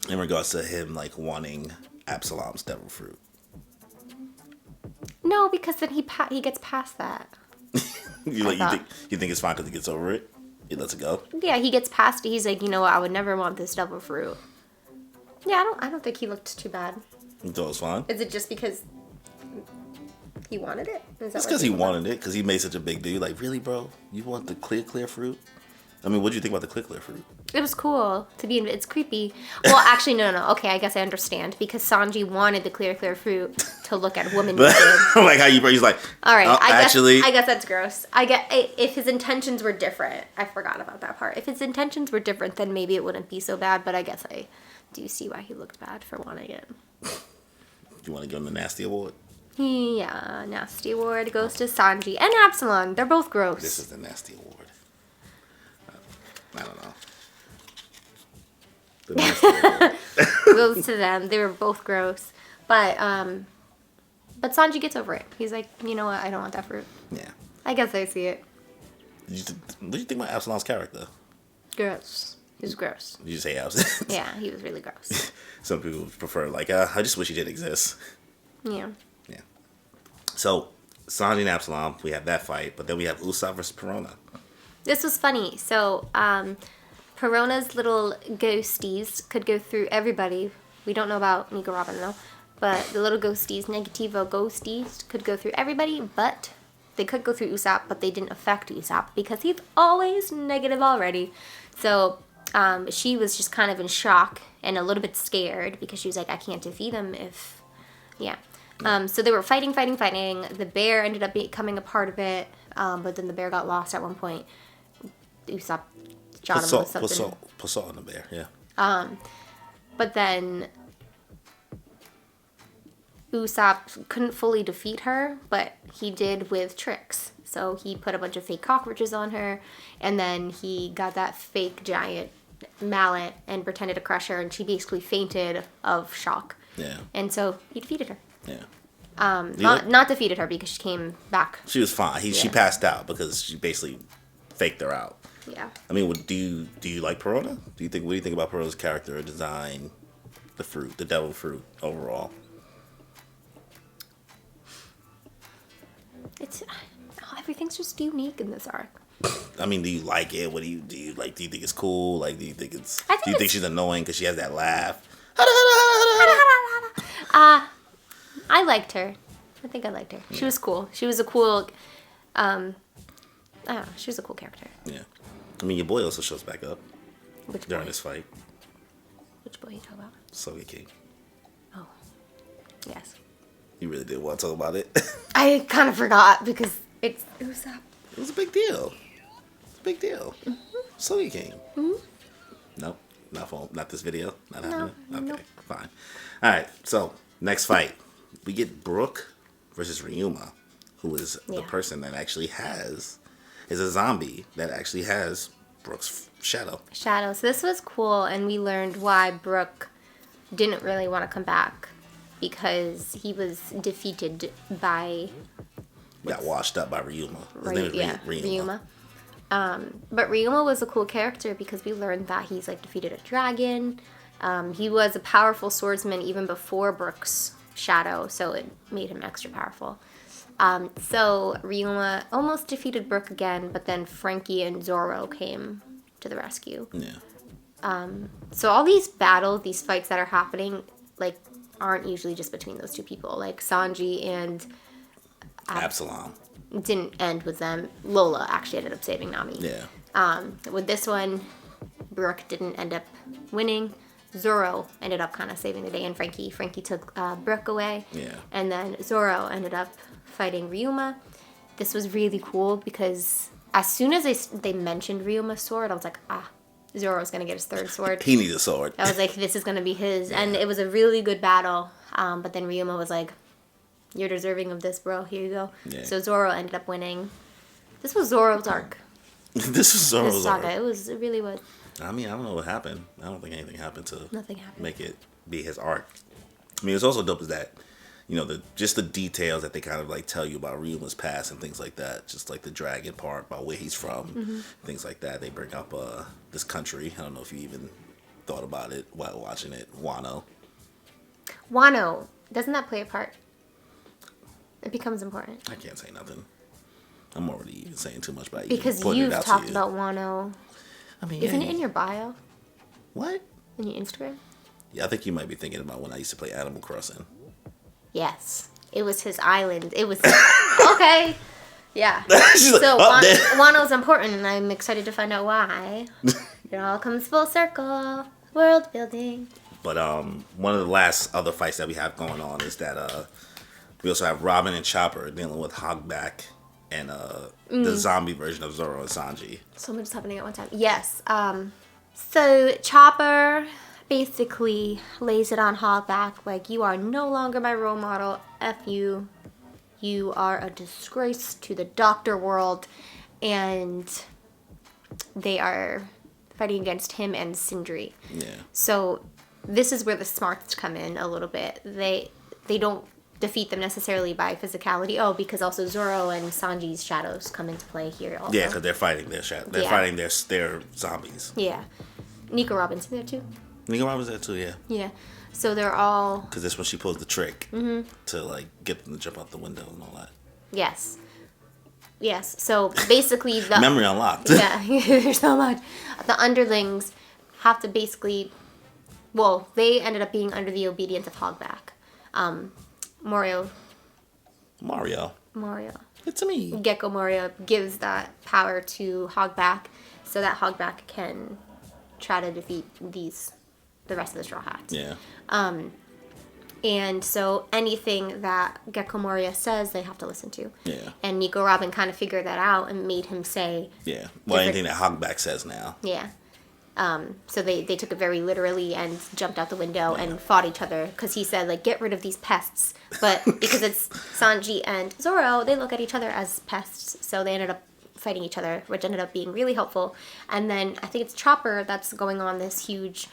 [SPEAKER 1] in regards to him like wanting Absalom's devil fruit.
[SPEAKER 2] No, because then he gets past that.
[SPEAKER 1] you think it's fine because he gets over it? He lets it go.
[SPEAKER 2] Yeah, he gets past it. He's like, you know what? I would never want this devil fruit. Yeah, I don't think he looked too bad.
[SPEAKER 1] You thought it was fine?
[SPEAKER 2] Is it just because he wanted it?
[SPEAKER 1] It's because he wanted it, because he made such a big deal. Like, really, bro? You want the clear fruit? I mean, what do you think about the clear fruit?
[SPEAKER 2] It was cool to be. It's creepy. Well, actually, no. Okay, I guess I understand because Sanji wanted the clear fruit to look at woman naked.
[SPEAKER 1] Like how he's like.
[SPEAKER 2] All right,
[SPEAKER 1] I
[SPEAKER 2] guess that's gross. I get if his intentions were different. I forgot about that part. If his intentions were different, then maybe it wouldn't be so bad. But I guess I do see why he looked bad for wanting it.
[SPEAKER 1] You want to give him the nasty award?
[SPEAKER 2] Yeah, nasty award goes to Sanji and Absalom. They're both gross.
[SPEAKER 1] This is the nasty award. I don't know. The nasty award.
[SPEAKER 2] Kudos to them. They were both gross. But Sanji gets over it. He's like, you know what? I don't want that fruit.
[SPEAKER 1] Yeah.
[SPEAKER 2] I guess I see it.
[SPEAKER 1] What do you think about Absalom's character?
[SPEAKER 2] Gross. He was gross.
[SPEAKER 1] You just say Absalom.
[SPEAKER 2] Yeah, he was really gross.
[SPEAKER 1] Some people prefer, like, I just wish he didn't exist.
[SPEAKER 2] Yeah.
[SPEAKER 1] Yeah. So, Sanji and Absalom, we have that fight, but then we have Usopp versus Perona.
[SPEAKER 2] This was funny. So, Perona's little ghosties could go through everybody. We don't know about Nico Robin, though. But the little ghosties, Negativo ghosties, could go through everybody, but they could go through Usopp, but they didn't affect Usopp because he's always negative already. So, she was just kind of in shock and a little bit scared because she was like, I can't defeat him if... Yeah. So they were fighting. The bear ended up becoming a part of it, but then the bear got lost at one point. Usopp shot him with something.
[SPEAKER 1] Put salt on the bear, yeah.
[SPEAKER 2] But then Usopp couldn't fully defeat her, but he did with tricks. So he put a bunch of fake cockroaches on her, and then he got that fake giant mallet and pretended to crush her, and she basically fainted of shock.
[SPEAKER 1] Yeah.
[SPEAKER 2] And so he defeated her.
[SPEAKER 1] Yeah.
[SPEAKER 2] Not defeated her because she came back.
[SPEAKER 1] She was fine. She passed out because she basically faked her out.
[SPEAKER 2] Yeah.
[SPEAKER 1] I mean, do you like Perona? What do you think about Perona's character design, the fruit, the devil fruit overall?
[SPEAKER 2] It's everything's just unique in this arc.
[SPEAKER 1] I mean, do you like it? What do you like? Do you think it's cool? Like, do you think it's?
[SPEAKER 2] I think
[SPEAKER 1] do you think she's annoying because she has that laugh?
[SPEAKER 2] I liked her. I think I liked her. She was cool. She was a cool. I don't know. She was a cool character.
[SPEAKER 1] Yeah. I mean, your boy also shows back up
[SPEAKER 2] Which
[SPEAKER 1] during
[SPEAKER 2] boy?
[SPEAKER 1] this fight.
[SPEAKER 2] Which boy are you talking about?
[SPEAKER 1] Soge King.
[SPEAKER 2] Oh, yes.
[SPEAKER 1] You really did want to talk about it.
[SPEAKER 2] I kind of forgot because it was up.
[SPEAKER 1] It was a big deal. It's a big deal. Mm-hmm. Soge King. Mm-hmm. Nope. Not this video. Not happening. Okay.
[SPEAKER 2] Nope.
[SPEAKER 1] Fine. All right. So next fight, we get Brook versus Ryuma, who is the person that actually is a zombie that actually has Brook's shadow. So
[SPEAKER 2] this was cool, and we learned why Brook didn't really want to come back because he was defeated by.
[SPEAKER 1] Got washed up by Ryuma. His name is Ryuma.
[SPEAKER 2] But Ryuma was a cool character because we learned that he's like defeated a dragon. He was a powerful swordsman even before Brook's shadow, so it made him extra powerful. So Ryuma almost defeated Brook again, but then Frankie and Zoro came to the rescue.
[SPEAKER 1] Yeah.
[SPEAKER 2] So all these battles, these fights that are happening, like, aren't usually just between those two people. Like Sanji and
[SPEAKER 1] Absalom.
[SPEAKER 2] Didn't end with them. Lola actually ended up saving Nami.
[SPEAKER 1] Yeah.
[SPEAKER 2] With this one, Brook didn't end up winning. Zoro ended up kind of saving the day, and Frankie took Brook away.
[SPEAKER 1] Yeah.
[SPEAKER 2] And then Zoro ended up fighting Ryuma. This was really cool because as soon as they mentioned Ryuma's sword, I was like, Zoro's gonna get his third sword.
[SPEAKER 1] He needs a sword.
[SPEAKER 2] I was like, this is gonna be his, and it was a really good battle. But then Ryuma was like, you're deserving of this, bro. Here you go. Yeah. So Zoro ended up winning. This was Zoro's arc.
[SPEAKER 1] This was Zoro's arc.
[SPEAKER 2] It really was.
[SPEAKER 1] I mean, I don't know what happened. I don't think anything happened to make it be his arc. I mean, it's also dope is that, you know, just the details that they kind of like tell you about Ryuma's past and things like that. Just like the dragon part, about where he's from, things like that. They bring up this country. I don't know if you even thought about it while watching it. Wano.
[SPEAKER 2] Doesn't that play a part? It becomes important.
[SPEAKER 1] I can't say nothing. I'm already even saying too much about you.
[SPEAKER 2] Because you've talked about Wano.
[SPEAKER 1] I mean,
[SPEAKER 2] isn't it in your bio?
[SPEAKER 1] What?
[SPEAKER 2] In your Instagram?
[SPEAKER 1] Yeah, I think you might be thinking about when I used to play Animal Crossing.
[SPEAKER 2] Yes. It was his island. It was... Okay. Yeah. So Wano's important, and I'm excited to find out why. It all comes full circle. World building.
[SPEAKER 1] But one of the last other fights that we have going on is that we also have Robin and Chopper dealing with Hogback and the zombie version of Zoro and Sanji.
[SPEAKER 2] So much is happening at one time. Yes. So Chopper basically lays it on Hogback like, you are no longer my role model. F you. You are a disgrace to the doctor world. And they are fighting against him and Sindri.
[SPEAKER 1] Yeah.
[SPEAKER 2] So this is where the smarts come in a little bit. They don't defeat them necessarily by physicality. Oh, because also Zoro and Sanji's shadows come into play here also.
[SPEAKER 1] Yeah, because they're fighting their shadow. They're fighting their zombies.
[SPEAKER 2] Yeah. Nico Robin's in there too.
[SPEAKER 1] Nico Robin's there too, yeah.
[SPEAKER 2] Yeah. So they're all...
[SPEAKER 1] Because that's when she pulls the trick to, like, get them to jump out the window and all that.
[SPEAKER 2] Yes. Yes. So basically the...
[SPEAKER 1] Memory unlocked.
[SPEAKER 2] Yeah. There's so much. The underlings have to basically... Well, they ended up being under the obedience of Hogback. Morio.
[SPEAKER 1] It's me.
[SPEAKER 2] Gecko Moria gives that power to Hogback so that Hogback can try to defeat the rest of the Straw Hats.
[SPEAKER 1] Yeah.
[SPEAKER 2] And so anything that Gecko Moria says, they have to listen to.
[SPEAKER 1] Yeah.
[SPEAKER 2] And Nico Robin kind of figured that out and made him say...
[SPEAKER 1] Yeah. Well, anything that Hogback says now.
[SPEAKER 2] Yeah. So they took it very literally and jumped out the window and fought each other because he said, like, get rid of these pests. But because it's Sanji and Zoro, they look at each other as pests. So they ended up fighting each other, which ended up being really helpful. And then I think it's Chopper that's going on this huge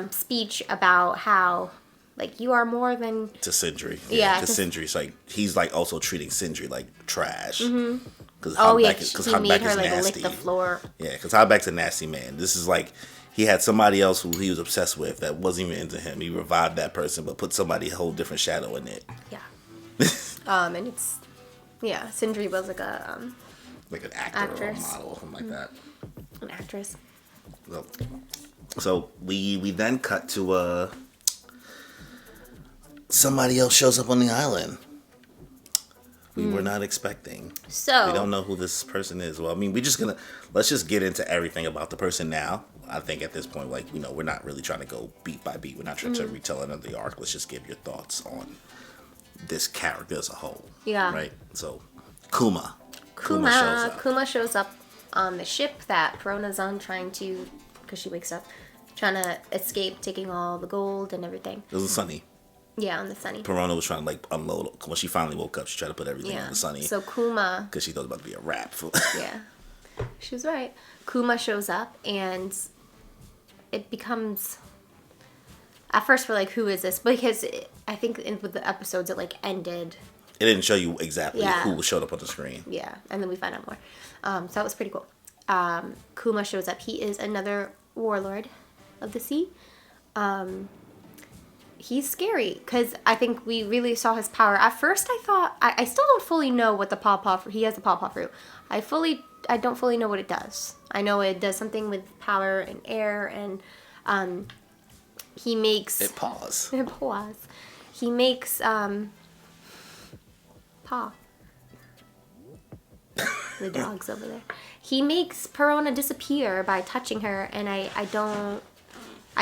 [SPEAKER 2] speech about how, like, you are more than...
[SPEAKER 1] To Sindri.
[SPEAKER 2] Yeah.
[SPEAKER 1] Because Sindri's, like, he's, like, also treating Sindri like trash.
[SPEAKER 2] Mm-hmm.
[SPEAKER 1] Cause
[SPEAKER 2] oh, yeah,
[SPEAKER 1] because
[SPEAKER 2] he made her, like, lick the floor.
[SPEAKER 1] Yeah, because Hogback's a nasty man. This is like, he had somebody else who he was obsessed with that wasn't even into him. He revived that person, but put somebody a whole different shadow in it.
[SPEAKER 2] Yeah. And it's... Yeah, Sindri was like a...
[SPEAKER 1] like an actor or a model or something like that.
[SPEAKER 2] An actress.
[SPEAKER 1] So we then cut to somebody else shows up on the island. We were not expecting.
[SPEAKER 2] So
[SPEAKER 1] we don't know who this person is. Well, I mean, let's just get into everything about the person now. I think at this point, like, we're not really trying to go beat by beat. We're not trying to retell another arc. Let's just give your thoughts on this character as a whole.
[SPEAKER 2] Yeah.
[SPEAKER 1] Right? So, Kuma
[SPEAKER 2] shows up on the ship that Perona's on because she wakes up, trying to escape, taking all the gold and everything.
[SPEAKER 1] It was Sunny.
[SPEAKER 2] Yeah, on the Sunny.
[SPEAKER 1] Perona was trying to, like, unload. When she finally woke up, she tried to put everything on the Sunny.
[SPEAKER 2] So Kuma...
[SPEAKER 1] Because she thought it was about to be a wrap.
[SPEAKER 2] Yeah. She was right. Kuma shows up, and it becomes... At first, we're like, who is this? Because I think with the episodes, it, like, ended...
[SPEAKER 1] It didn't show you exactly who showed up on the screen.
[SPEAKER 2] Yeah, and then we find out more. So that was pretty cool. Kuma shows up. He is another warlord of the sea. He's scary because I think we really saw his power. At first, I thought I still don't fully know what the pawpaw fruit. He has the pawpaw fruit. I don't fully know what it does. I know it does something with power and air, and he makes
[SPEAKER 1] it paws.
[SPEAKER 2] It paws. He makes paw. The dog's over there. He makes Perona disappear by touching her, and I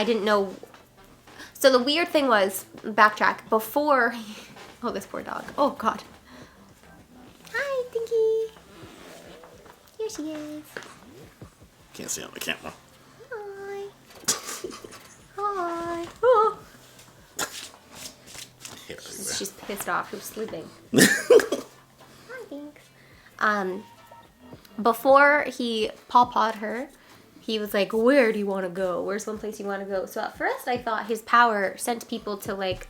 [SPEAKER 2] didn't know. So the weird thing was, backtrack, before... Oh, this poor dog. Oh, God. Hi, Dinky. Here she is.
[SPEAKER 1] Can't see on the camera.
[SPEAKER 2] Hi. Hi. Oh. She's pissed off. She was sleeping. Hi, thanks. Before he paw-pawed her, he was like, where do you want to go? Where's one place you want to go? So at first I thought his power sent people to, like,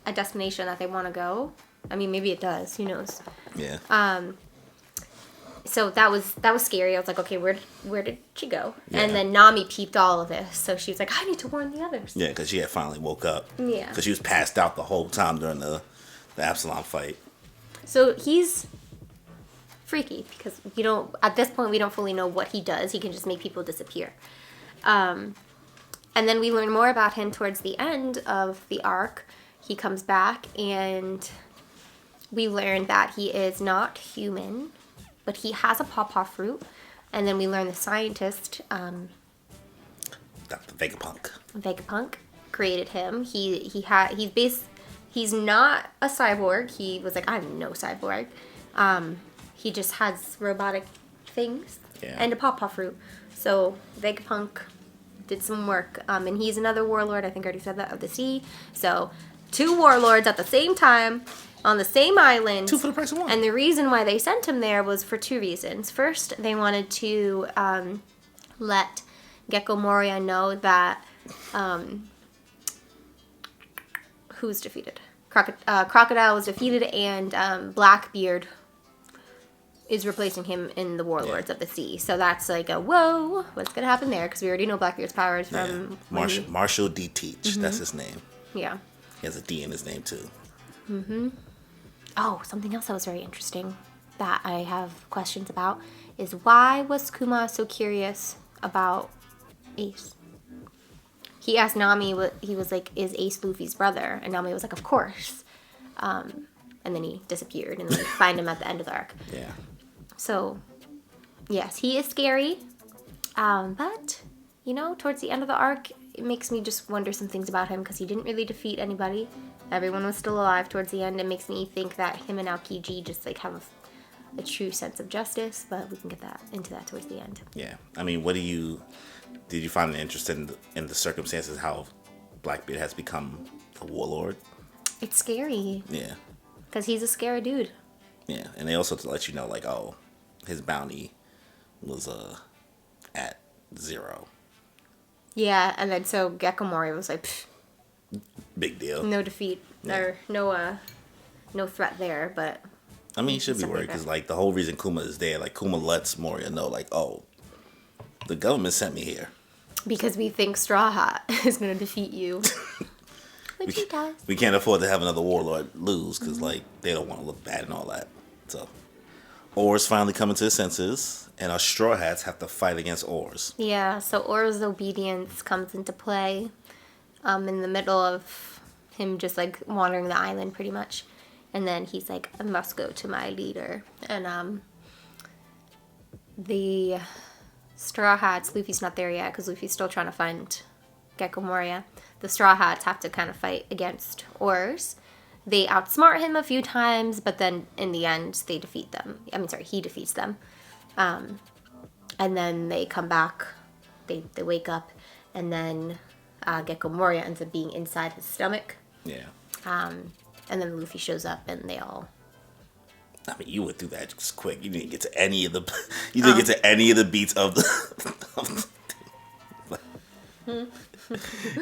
[SPEAKER 2] a destination that they want to go. I mean, maybe it does. Who knows?
[SPEAKER 1] Yeah.
[SPEAKER 2] So that was scary. I was like, okay, where did she go?
[SPEAKER 1] Yeah.
[SPEAKER 2] And then Nami peeped all of this. So she was like, I need to warn the others.
[SPEAKER 1] Yeah, because she had finally woke up.
[SPEAKER 2] Yeah.
[SPEAKER 1] Because she was passed out the whole time during the Absalom fight.
[SPEAKER 2] So he's freaky because at this point we don't fully know what he does. He can just make people disappear. And then we learn more about him towards the end of the arc. He comes back and we learn that he is not human, but he has a pawpaw fruit. And then we learn the scientist,
[SPEAKER 1] Dr.
[SPEAKER 2] Vegapunk created him. He's not a cyborg. He was like, I'm no cyborg. He just has robotic things and a pawpaw fruit. So Vegapunk did some work. And he's another warlord, I think I already said that, of the sea. So 2 warlords at the same time on the same island.
[SPEAKER 1] 2 for the price of 1.
[SPEAKER 2] And the reason why they sent him there was for 2 reasons. First, they wanted to let Gecko Moria know that who's defeated? Crocodile was defeated, and Blackbeard is replacing him in the Warlords of the Sea. So that's like a whoa, what's gonna happen there? Because we already know Blackbeard's powers from
[SPEAKER 1] Marshall D. Teach. That's his name.
[SPEAKER 2] Yeah.
[SPEAKER 1] He has a D in his name too.
[SPEAKER 2] Oh, something else that was very interesting that I have questions about is why was Kuma so curious about Ace? He asked Nami, he was like, is Ace Luffy's brother? And Nami was like, of course. And then he disappeared, and then we find him at the end of the arc.
[SPEAKER 1] Yeah.
[SPEAKER 2] So, yes, he is scary. But, you know, towards the end of the arc, it makes me just wonder some things about him because he didn't really defeat anybody. Everyone was still alive towards the end. It makes me think that him and Aokiji just like have a true sense of justice, but we can get into that towards the end.
[SPEAKER 1] Yeah. I mean, did you find it interesting in the circumstances how Blackbeard has become a warlord?
[SPEAKER 2] It's scary.
[SPEAKER 1] Yeah.
[SPEAKER 2] Because he's a scary dude.
[SPEAKER 1] Yeah. And they also to let you know, like, oh, his bounty was at 0.
[SPEAKER 2] Yeah, and then so Gecko Moria was like, pfft,
[SPEAKER 1] big deal.
[SPEAKER 2] no defeat, or no threat there, but...
[SPEAKER 1] I mean, he should be worried, because, like, the whole reason Kuma is there, like, Kuma lets Moria know, like, oh, the government sent me here.
[SPEAKER 2] Because we think Straw Hat is going to defeat you. Which he does.
[SPEAKER 1] We can't afford to have another warlord lose, because, like, they don't want to look bad and all that. So, OARS finally coming to his senses, and our Straw Hats have to fight against OARS.
[SPEAKER 2] Yeah, so OARS obedience comes into play in the middle of him just, like, wandering the island, pretty much. And then he's like, I must go to my leader. And the Straw Hats, Luffy's not there yet because Luffy's still trying to find Gecko Moria. The Straw Hats have to kind of fight against OARS. They outsmart him a few times, but then in the end, they defeat them. He defeats them. And then they come back, they wake up, and then Gecko Moria ends up being inside his stomach.
[SPEAKER 1] Yeah.
[SPEAKER 2] And then Luffy shows up, and they all...
[SPEAKER 1] I mean, you went through that just quick. You didn't get to any of the... You didn't get to any of the beats of the...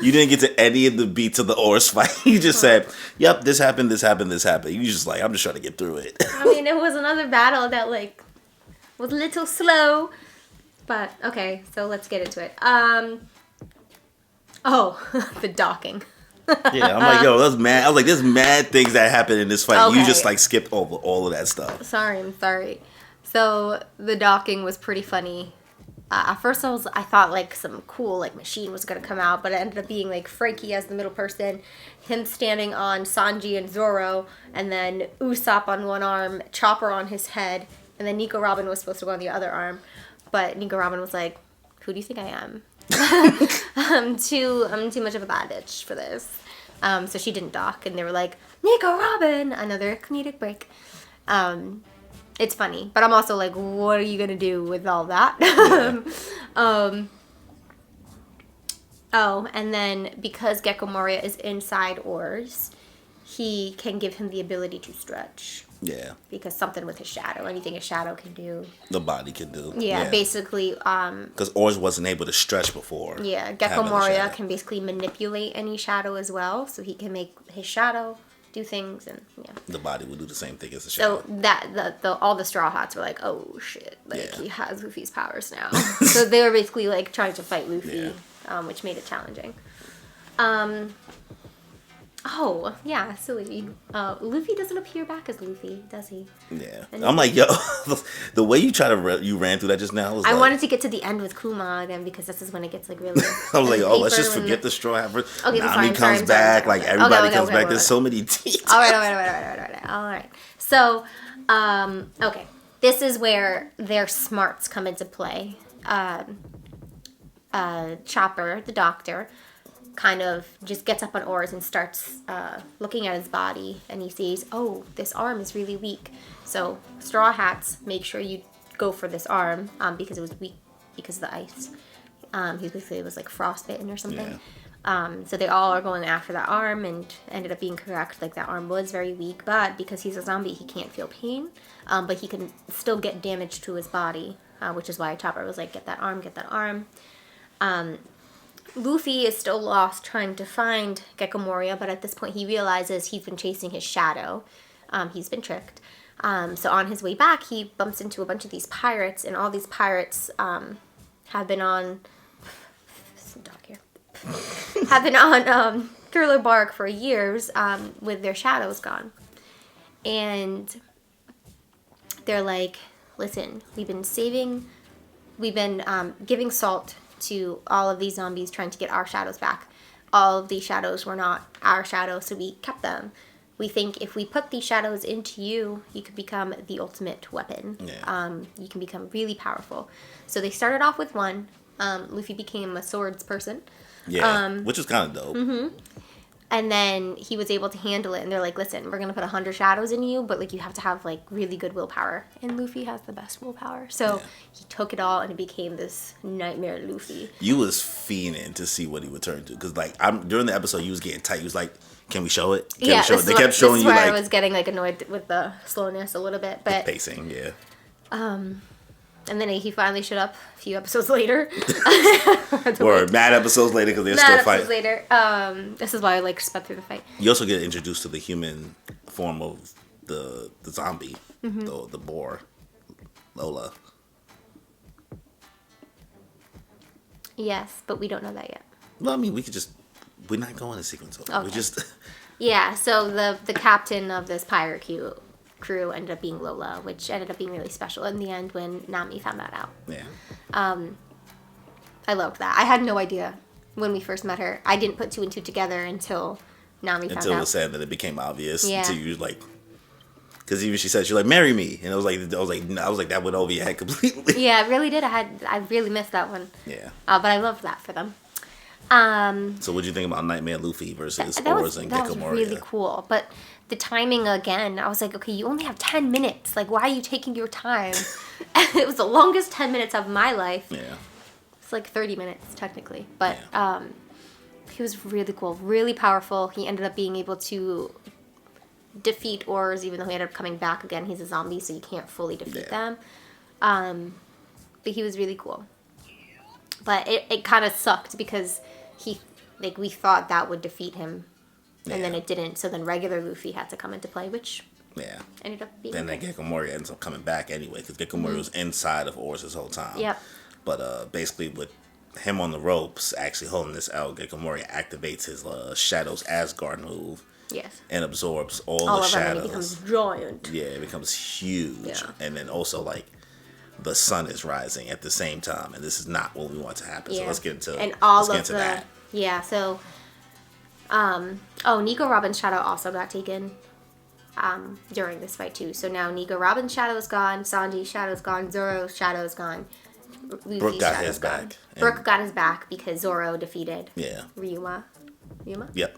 [SPEAKER 1] You didn't get to any of the beats of the OARS fight. You just said, yep, this happened, this happened, this happened. You just like, I'm just trying to get through it.
[SPEAKER 2] I mean, it was another battle that, like, was a little slow. But, okay, so let's get into it. The docking.
[SPEAKER 1] Yeah, I'm like, yo, that's mad. I was like, there's mad things that happened in this fight.
[SPEAKER 2] Okay.
[SPEAKER 1] You just like skipped over all of that stuff.
[SPEAKER 2] I'm sorry. So the docking was pretty funny. At first I thought like some cool like machine was gonna come out, but it ended up being like Frankie as the middle person, him standing on Sanji and Zoro, and then Usopp on one arm, Chopper on his head, and then Nico Robin was supposed to go on the other arm, but Nico Robin was like, "Who do you think I am? I'm too much of a bad bitch for this." So she didn't dock, and they were like, Nico Robin, another comedic break. It's funny, but I'm also like, what are you gonna do with all that? Yeah. And then because Gecko Moria is inside OARS, he can give him the ability to stretch.
[SPEAKER 1] Yeah.
[SPEAKER 2] Because something with his shadow, anything his shadow can do,
[SPEAKER 1] the body can do.
[SPEAKER 2] Yeah. Basically.
[SPEAKER 1] Because OARS wasn't able to stretch before.
[SPEAKER 2] Yeah, Gecko Moria can basically manipulate any shadow as well, so he can make his shadow do things, and yeah.
[SPEAKER 1] The body will do the same thing as the shadow.
[SPEAKER 2] So that all the Straw Hats were like, oh shit, like he has Luffy's powers now. So they were basically like trying to fight Luffy, which made it challenging. Oh, yeah, silly. Luffy doesn't appear back as Luffy, does he?
[SPEAKER 1] Yeah. I'm like, yo, the way you you ran through that just now was
[SPEAKER 2] I wanted to get to the end with Kuma again, because this is when it gets, like, really...
[SPEAKER 1] I was like, oh, let's just forget the Straw Hat.
[SPEAKER 2] Okay,
[SPEAKER 1] Nami comes back, like, everybody comes back. There's so many details.
[SPEAKER 2] All right. So, okay. This is where their smarts come into play. Chopper, the doctor, kind of just gets up on OARS and starts looking at his body, and he sees, oh, this arm is really weak. So Straw Hats make sure you go for this arm because it was weak because of the ice. He basically was like frostbitten or something. Yeah. So they all are going after that arm, and ended up being correct. Like, that arm was very weak, but because he's a zombie, he can't feel pain, but he can still get damage to his body, which is why Chopper was like, get that arm. Luffy is still lost trying to find Gecko Moria, but at this point he realizes he's been chasing his shadow. He's been tricked. So on his way back, he bumps into a bunch of these pirates, and all these pirates have been on... Some dog here. have been on Thriller Bark for years with their shadows gone. And they're like, listen, we've been giving salt to all of these zombies trying to get our shadows back. All of these shadows were not our shadows, so we kept them. We think if we put these shadows into you, you could become the ultimate weapon.
[SPEAKER 1] Yeah.
[SPEAKER 2] You can become really powerful. So they started off with one. Luffy became a swords person.
[SPEAKER 1] Yeah, which was kind of dope.
[SPEAKER 2] Mm-hmm. And then he was able to handle it. And they're like, listen, we're going to put 100 shadows in you, but like you have to have like really good willpower. And Luffy has the best willpower. So he took it all and it became this nightmare Luffy.
[SPEAKER 1] You was fiending to see what he would turn to. Because like during the episode, you was getting tight. You was like, can we show it? Can we show it? They kept showing you like...
[SPEAKER 2] I was getting like annoyed with the slowness a little bit. But
[SPEAKER 1] pacing, yeah.
[SPEAKER 2] And then he finally showed up a few episodes later.
[SPEAKER 1] Or mad episodes later because they're still fighting.
[SPEAKER 2] Later. This is why I like sped through the fight.
[SPEAKER 1] You also get introduced to the human form of the zombie, the boar, Lola.
[SPEAKER 2] Yes, but we don't know that yet.
[SPEAKER 1] Well, I mean, we're not going to sequence over.
[SPEAKER 2] Okay.
[SPEAKER 1] We just...
[SPEAKER 2] Yeah, so the captain of this pirate crew ended up being Lola, which ended up being really special in the end when Nami found that out.
[SPEAKER 1] Yeah.
[SPEAKER 2] I loved that. I had no idea when we first met her. I didn't put two and two together until Nami found out.
[SPEAKER 1] Until it was said that it became obvious.
[SPEAKER 2] Yeah.
[SPEAKER 1] To you, like... Because even she said, she's like, marry me. And I was like, that went over your head completely.
[SPEAKER 2] Yeah, it really did. I really missed that one.
[SPEAKER 1] Yeah.
[SPEAKER 2] But I loved that for them.
[SPEAKER 1] So what do you think about Nightmare Luffy versus
[SPEAKER 2] that
[SPEAKER 1] OARS and Gecko
[SPEAKER 2] was
[SPEAKER 1] Moria?
[SPEAKER 2] really cool. But the timing again, I was like, okay, you only have 10 minutes. Like, why are you taking your time? It was the longest 10 minutes of my life.
[SPEAKER 1] Yeah.
[SPEAKER 2] It's like 30 minutes, technically. But he was really cool, really powerful. He ended up being able to defeat OARS, even though he ended up coming back again. He's a zombie, so you can't fully defeat them. But he was really cool. But it kind of sucked because we thought that would defeat him, and then it didn't. So then regular Luffy had to come into play, which ended up being.
[SPEAKER 1] Then that Gecko Moria ends up coming back anyway because Gecko Moria was inside of OARS this whole time.
[SPEAKER 2] Yep.
[SPEAKER 1] But basically with him on the ropes, actually holding this out, Gecko Moria activates his Shadows Asgard move.
[SPEAKER 2] Yes.
[SPEAKER 1] And absorbs all the
[SPEAKER 2] of
[SPEAKER 1] shadows.
[SPEAKER 2] them, and he becomes giant.
[SPEAKER 1] Yeah, it becomes huge.
[SPEAKER 2] Yeah.
[SPEAKER 1] And then also like the sun is rising at the same time, and this is not what we want to happen. So let's get into that.
[SPEAKER 2] Yeah, so Nico Robin's shadow also got taken during this fight too. So now Nico Robin's shadow is gone, Sanji's shadow is gone, Zoro's shadow is gone.
[SPEAKER 1] Brook got his back.
[SPEAKER 2] Brook got his back because Zoro defeated Ryuma.
[SPEAKER 1] Yep.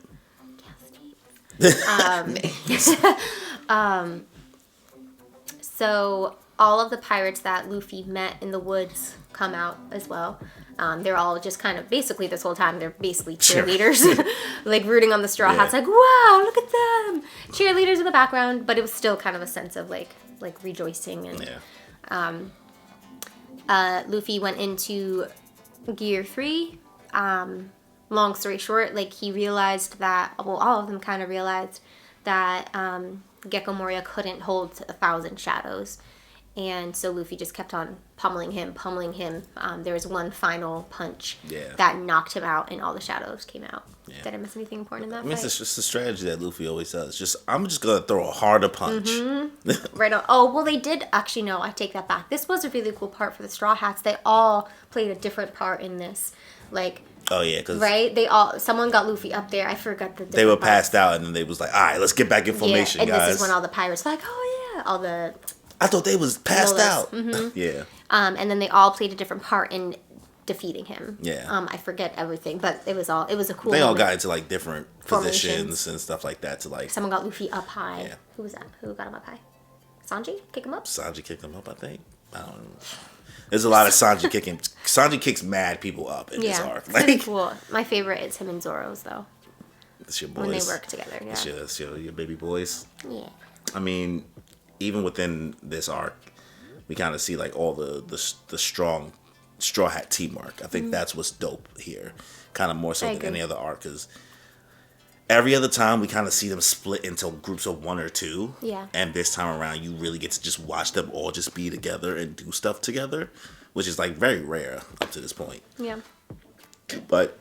[SPEAKER 2] So all of the pirates that Luffy met in the woods come out as well. They're all just kind of basically this whole time they're basically cheerleaders, like rooting on the Straw Hats, like wow, look at them, cheerleaders in the background. But it was still kind of a sense of like rejoicing and Luffy went into Gear 3. Long story short, like he realized that all of them kind of realized that Gecko Moria couldn't hold 1,000 shadows. And so Luffy just kept on pummeling him. There was one final punch that knocked him out, and all the shadows came out. Yeah. Did I miss anything important in that fight?
[SPEAKER 1] It's just a strategy that Luffy always does. I'm just going to throw a harder punch.
[SPEAKER 2] Mm-hmm. Right on. Oh, well, they did actually, no, I take that back. This was a really cool part for the Straw Hats. They all played a different part in this. Like...
[SPEAKER 1] Oh, yeah, because...
[SPEAKER 2] Right? Someone got Luffy up there. I forgot the...
[SPEAKER 1] They were passed out, and then they was like, all right, let's get back in formation,
[SPEAKER 2] and
[SPEAKER 1] guys.
[SPEAKER 2] And this is when all the pirates were like, oh, yeah. All the...
[SPEAKER 1] I thought they was passed out.
[SPEAKER 2] Mm-hmm.
[SPEAKER 1] Yeah.
[SPEAKER 2] And then they all played a different part in defeating him.
[SPEAKER 1] Yeah.
[SPEAKER 2] I forget everything, but it was a cool
[SPEAKER 1] They all
[SPEAKER 2] moment.
[SPEAKER 1] got into, like, different positions and stuff like that to, like...
[SPEAKER 2] Someone got Luffy up high.
[SPEAKER 1] Yeah.
[SPEAKER 2] Who was that? Who got him up high? Sanji? Kick him up?
[SPEAKER 1] Sanji kicked him up, I think. I don't know. There's a lot of Sanji kicking. Sanji kicks mad people up in this arc.
[SPEAKER 2] It's really cool. My favorite is him and Zoro's, though.
[SPEAKER 1] It's your boys.
[SPEAKER 2] When they work together, yeah.
[SPEAKER 1] It's your baby boys.
[SPEAKER 2] Yeah.
[SPEAKER 1] I mean, even within this arc, we kind of see, like, all the strong Straw Hat teamwork. I think that's what's dope here, kind of more so
[SPEAKER 2] I
[SPEAKER 1] than
[SPEAKER 2] agree.
[SPEAKER 1] any other arc. Because every other time we kind of see them split into groups of 1 or 2.
[SPEAKER 2] Yeah.
[SPEAKER 1] And this time around, you really get to just watch them all just be together and do stuff together, which is like very rare up to this point.
[SPEAKER 2] Yeah.
[SPEAKER 1] But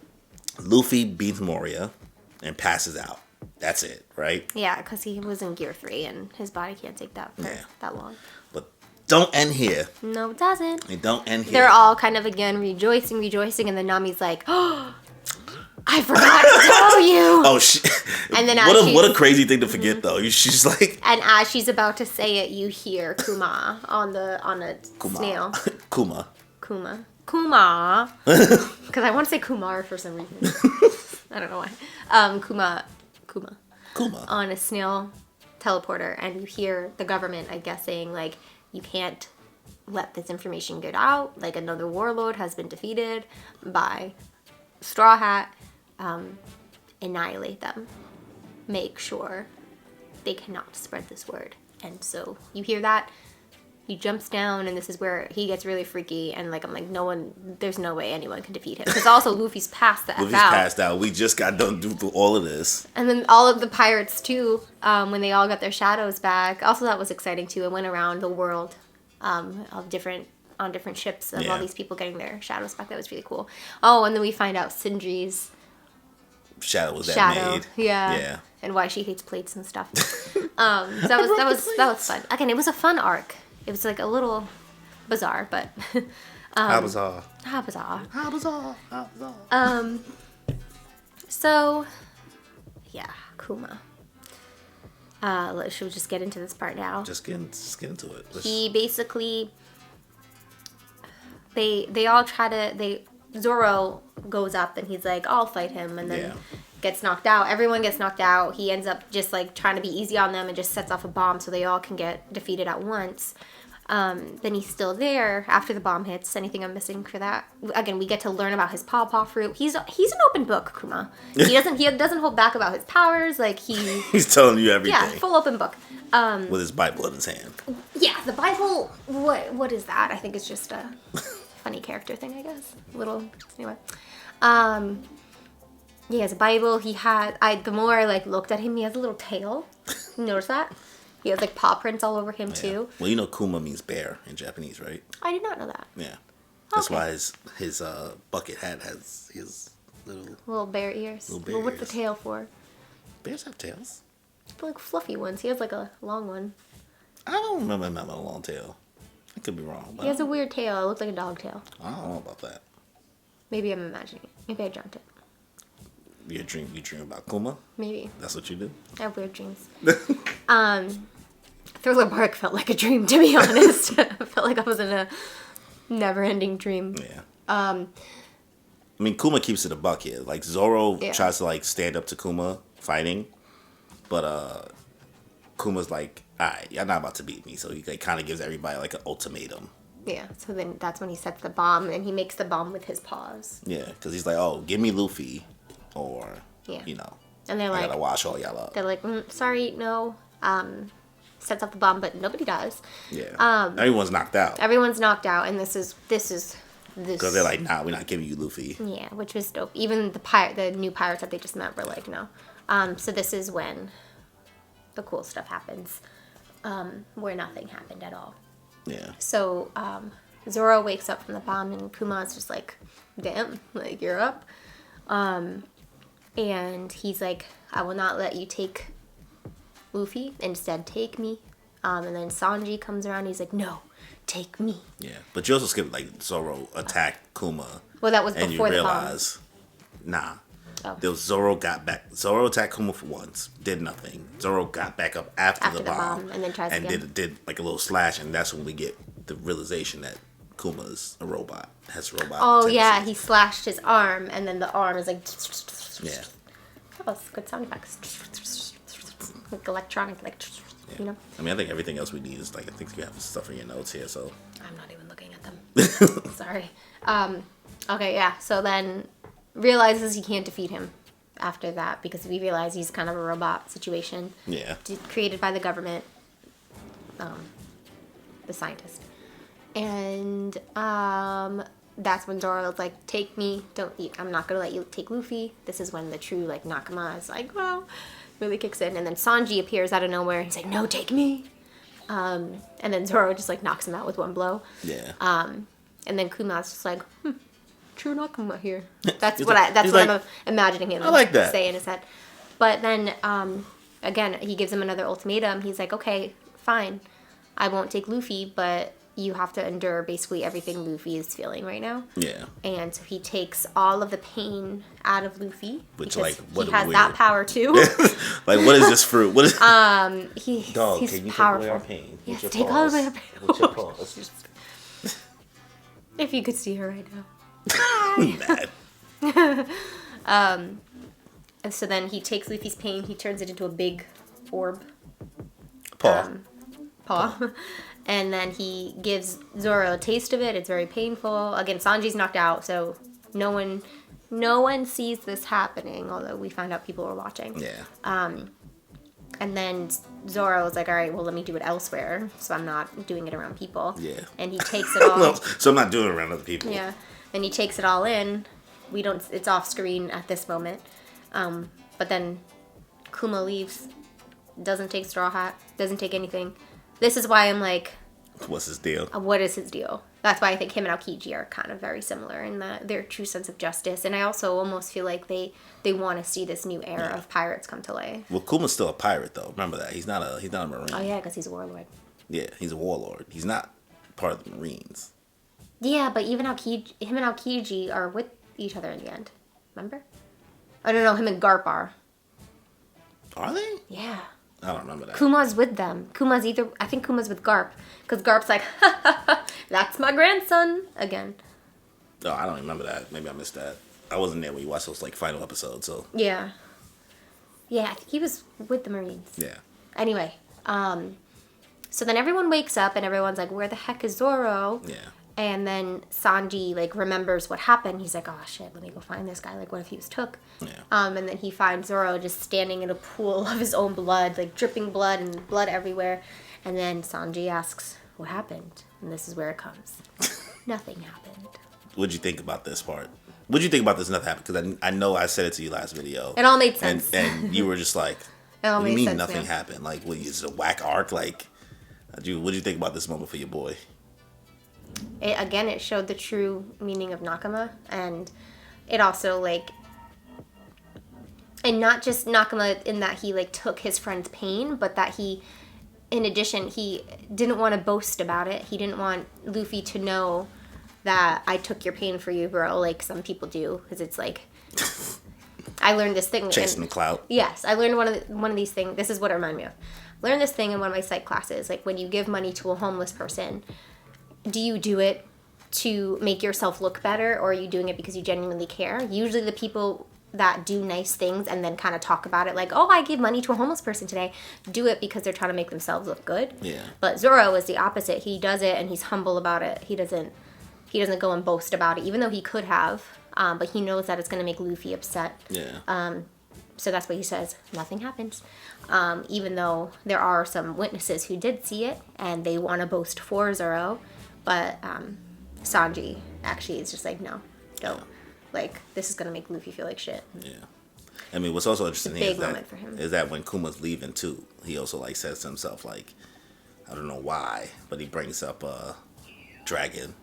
[SPEAKER 1] Luffy beats Moria and passes out. That's it, right?
[SPEAKER 2] Yeah, because he was in Gear 3 and his body can't take that for
[SPEAKER 1] Yeah.
[SPEAKER 2] that long.
[SPEAKER 1] But don't end here.
[SPEAKER 2] No, it doesn't.
[SPEAKER 1] It don't end here.
[SPEAKER 2] They're all kind of again rejoicing, and then Nami's like, "Oh, I forgot to tell you."
[SPEAKER 1] Oh shit!
[SPEAKER 2] And then
[SPEAKER 1] what a crazy thing to forget though. She's like,
[SPEAKER 2] And as she's about to say it, you hear Kuma on a snail.
[SPEAKER 1] Kuma.
[SPEAKER 2] Kuma. Because I want to say Kumar for some reason. I don't know why. Kuma. On a snail teleporter, and you hear the government, I guess, saying like, you can't let this information get out. Like, another warlord has been defeated by Straw Hat. Annihilate them. Make sure they cannot spread this word. And so you hear that. He jumps down, and this is where he gets really freaky. And like, I'm like, there's no way anyone can defeat him. Because also Luffy's passed the F
[SPEAKER 1] Luffy's
[SPEAKER 2] out.
[SPEAKER 1] passed out. We just got done through all of this.
[SPEAKER 2] And then all of the pirates too, when they all got their shadows back. Also, that was exciting too. It went around the world on different ships of all these people getting their shadows back. That was really cool. Oh, and then we find out Sindri's
[SPEAKER 1] Shadow was
[SPEAKER 2] shadow.
[SPEAKER 1] made.
[SPEAKER 2] Yeah. And why she hates plates and stuff. So that was fun. Again, it was a fun arc. It was like a little bizarre, but
[SPEAKER 1] How bizarre.
[SPEAKER 2] how bizarre.
[SPEAKER 1] How bizarre. How bizarre.
[SPEAKER 2] So, yeah, Kuma. Should we just get into this part now?
[SPEAKER 1] Just get into it.
[SPEAKER 2] He basically, they all try to, Zoro goes up and he's like, I'll fight him, and then gets knocked out. Everyone gets knocked out. He ends up just like trying to be easy on them and just sets off a bomb so they all can get defeated at once. Then he's still there after the bomb hits. Anything I'm missing for that? Again, we get to learn about his pawpaw fruit. He's an open book, Kuma. He doesn't hold back about his powers. Like
[SPEAKER 1] he's telling you everything.
[SPEAKER 2] Yeah, full open book.
[SPEAKER 1] With his Bible in his hand.
[SPEAKER 2] Yeah, the Bible. What is that? I think it's just a funny character thing, I guess. Anyway. He has a Bible. The more I looked at him, he has a little tail. You notice that? He has paw prints all over him too.
[SPEAKER 1] Well, you know Kuma means bear in Japanese, right?
[SPEAKER 2] I did not know that.
[SPEAKER 1] Yeah. That's
[SPEAKER 2] Okay.
[SPEAKER 1] why his bucket hat has his
[SPEAKER 2] little bear ears.
[SPEAKER 1] Little bear
[SPEAKER 2] Well, what's the
[SPEAKER 1] ears.
[SPEAKER 2] tail for?
[SPEAKER 1] Bears have tails.
[SPEAKER 2] Fluffy ones. He has a long one.
[SPEAKER 1] I don't remember him having a long tail. I could be wrong. But
[SPEAKER 2] He has a weird tail. It looks like a dog tail.
[SPEAKER 1] I don't know about that.
[SPEAKER 2] Maybe I'm imagining it. Maybe I dreamt it.
[SPEAKER 1] You dream about Kuma?
[SPEAKER 2] Maybe.
[SPEAKER 1] That's what you do?
[SPEAKER 2] I have weird dreams. Thriller Bark felt like a dream, to be honest. I felt like I was in a never-ending dream.
[SPEAKER 1] Yeah. I mean, Kuma keeps it a buck here. Zoro tries to stand up to Kuma fighting, but Kuma's like, alright, you're not about to beat me. So he kind of gives everybody an ultimatum.
[SPEAKER 2] Yeah, so then that's when he sets the bomb, and he makes the bomb with his paws.
[SPEAKER 1] Yeah, because he's like, oh, give me Luffy, or,
[SPEAKER 2] And they're
[SPEAKER 1] I
[SPEAKER 2] like,
[SPEAKER 1] gotta wash all y'all up.
[SPEAKER 2] they're like, sorry, no. Sets off the bomb, but nobody does.
[SPEAKER 1] Yeah. Everyone's knocked out.
[SPEAKER 2] Everyone's knocked out, and this is
[SPEAKER 1] Because they're like, nah, we're not giving you Luffy.
[SPEAKER 2] Yeah, which was dope. Even the new pirates that they just met were like, no. So this is when the cool stuff happens, where nothing happened at all.
[SPEAKER 1] Yeah.
[SPEAKER 2] So Zoro wakes up from the bomb, and Kuma's just like, damn, you're up. And he's like, I will not let you take Luffy. Instead, take me. And then Sanji comes around. He's like, no, take me.
[SPEAKER 1] Yeah. But you also skip, Zoro attacked Kuma.
[SPEAKER 2] Well, that was
[SPEAKER 1] and
[SPEAKER 2] before
[SPEAKER 1] you
[SPEAKER 2] the bomb.
[SPEAKER 1] realize, nah.
[SPEAKER 2] Oh.
[SPEAKER 1] There was Zoro got back. Zoro attacked Kuma for once, did nothing. Zoro got back up after the bomb,
[SPEAKER 2] and then tries
[SPEAKER 1] and
[SPEAKER 2] again.
[SPEAKER 1] did a little slash, and that's when we get the realization that Kuma's a robot, has robot.
[SPEAKER 2] Oh, yeah,
[SPEAKER 1] tendencies.
[SPEAKER 2] he slashed his arm, and then the arm is like...
[SPEAKER 1] Yeah.
[SPEAKER 2] That was good sound effects. Electronic, you know?
[SPEAKER 1] I mean, I think everything else we need is I think you have stuff in your notes here, so.
[SPEAKER 2] I'm not even looking at them. Sorry. Okay, yeah, so then realizes he can't defeat him after that because we realize he's kind of a robot situation.
[SPEAKER 1] Yeah.
[SPEAKER 2] Created by the government, the scientist. And that's when Zoro's like, take me, I'm not gonna let you take Luffy. This is when the true like Nakama is like, well, really kicks in. And then Sanji appears out of nowhere. He's like, no, take me. And then Zoro just like knocks him out with one blow.
[SPEAKER 1] Yeah.
[SPEAKER 2] And then Kuma's just like, true Nakama here. That's
[SPEAKER 1] He's
[SPEAKER 2] what
[SPEAKER 1] like-
[SPEAKER 2] that's
[SPEAKER 1] he's
[SPEAKER 2] what
[SPEAKER 1] like,
[SPEAKER 2] I'm imagining him
[SPEAKER 1] I like that.
[SPEAKER 2] say in his head. But then again, he gives him another ultimatum. He's like, okay, fine, I won't take Luffy, but you have to endure basically everything Luffy is feeling right now.
[SPEAKER 1] Yeah.
[SPEAKER 2] And so he takes all of the pain out of Luffy.
[SPEAKER 1] Which,
[SPEAKER 2] because
[SPEAKER 1] like, what
[SPEAKER 2] he
[SPEAKER 1] a
[SPEAKER 2] has
[SPEAKER 1] weird-
[SPEAKER 2] that power too.
[SPEAKER 1] Like, what is this fruit? What is?
[SPEAKER 2] He's
[SPEAKER 1] Dog,
[SPEAKER 2] he's
[SPEAKER 1] can you
[SPEAKER 2] powerful.
[SPEAKER 1] take away our pain?
[SPEAKER 2] Yes,
[SPEAKER 1] With
[SPEAKER 2] take
[SPEAKER 1] your
[SPEAKER 2] all
[SPEAKER 1] paws.
[SPEAKER 2] away our
[SPEAKER 1] With your
[SPEAKER 2] pain.
[SPEAKER 1] paws.
[SPEAKER 2] If you could see her right now.
[SPEAKER 1] Mad.
[SPEAKER 2] And so then he takes Luffy's pain, he turns it into a big orb.
[SPEAKER 1] Paw.
[SPEAKER 2] Paw. And then he gives Zoro a taste of it. It's very painful. Again, Sanji's knocked out, so no one sees this happening, although we found out people were watching.
[SPEAKER 1] Yeah.
[SPEAKER 2] And then Zoro was like, all right, well, let me do it elsewhere, so I'm not doing it around people.
[SPEAKER 1] Yeah.
[SPEAKER 2] And he takes it all.
[SPEAKER 1] No, so I'm not doing it around other people.
[SPEAKER 2] Yeah. And he takes it all in. It's off screen at this moment. But then Kuma leaves, doesn't take Straw Hat, doesn't take anything. This is why I'm like,
[SPEAKER 1] What's his deal?
[SPEAKER 2] what is his deal? That's why I think him and Aokiji are kind of very similar in their true sense of justice. And I also almost feel like they want to see this new era of pirates come to life.
[SPEAKER 1] Well, Kuma's still a pirate, though. Remember that. He's not a Marine.
[SPEAKER 2] Oh, yeah, because he's a warlord.
[SPEAKER 1] Yeah, he's a warlord. He's not part of the Marines.
[SPEAKER 2] Yeah, but even him and Aokiji are with each other in the end. Remember? I don't know, him and Garp are.
[SPEAKER 1] Are they?
[SPEAKER 2] Yeah.
[SPEAKER 1] I don't remember that.
[SPEAKER 2] Kuma's with them. I think Kuma's with Garp. Because Garp's like, ha ha ha, that's my grandson again.
[SPEAKER 1] No, I don't remember that. Maybe I missed that. I wasn't there when you watched those like final episodes, so
[SPEAKER 2] Yeah. Yeah, I think he was with the Marines.
[SPEAKER 1] yeah.
[SPEAKER 2] Anyway, so then everyone wakes up and everyone's like, where the heck is Zoro?
[SPEAKER 1] Yeah.
[SPEAKER 2] And then Sanji, like, remembers what happened. He's like, oh, shit, let me go find this guy. Like, what if he was took?
[SPEAKER 1] Yeah.
[SPEAKER 2] And then he finds Zoro just standing in a pool of his own blood, like, dripping blood and blood everywhere. And then Sanji asks, what happened? And this is where it comes. Nothing happened.
[SPEAKER 1] What'd you think about this part? What'd you think about this nothing happened? Because I know I said it to you last video.
[SPEAKER 2] It all made sense.
[SPEAKER 1] And you were just like,
[SPEAKER 2] It all
[SPEAKER 1] what do you
[SPEAKER 2] made
[SPEAKER 1] mean
[SPEAKER 2] sense,
[SPEAKER 1] nothing
[SPEAKER 2] man.
[SPEAKER 1] happened? Like, what, is it a whack arc? Like, what'd you think about this moment for your boy?
[SPEAKER 2] It showed the true meaning of Nakama, and it also, like, and not just Nakama in that he, like, took his friend's pain, but that he, in addition, he didn't want to boast about it. He didn't want Luffy to know that I took your pain for you, bro, like some people do, because it's like, I learned this thing.
[SPEAKER 1] Chasing the clout.
[SPEAKER 2] Yes, I learned one of these things. This is what it reminded me of. Learned this thing in one of my psych classes. Like, when you give money to a homeless person, do you do it to make yourself look better, or are you doing it because you genuinely care? Usually the people that do nice things and then kind of talk about it like, oh, I gave money to a homeless person today, do it because they're trying to make themselves look good.
[SPEAKER 1] Yeah.
[SPEAKER 2] But Zoro is the opposite. He does it and he's humble about it. He doesn't go and boast about it, even though he could have. But he knows that it's going to make Luffy upset.
[SPEAKER 1] Yeah.
[SPEAKER 2] So that's what he says. Nothing happens. Even though there are some witnesses who did see it and they want to boast for Zoro. But Sanji actually is just like, no, don't. Like, this is going to make Luffy feel like shit.
[SPEAKER 1] Yeah. I mean, what's also interesting
[SPEAKER 2] Big
[SPEAKER 1] is
[SPEAKER 2] moment for him.
[SPEAKER 1] that when Kuma's leaving too, he also like says to himself like, I don't know why, but he brings up Dragon.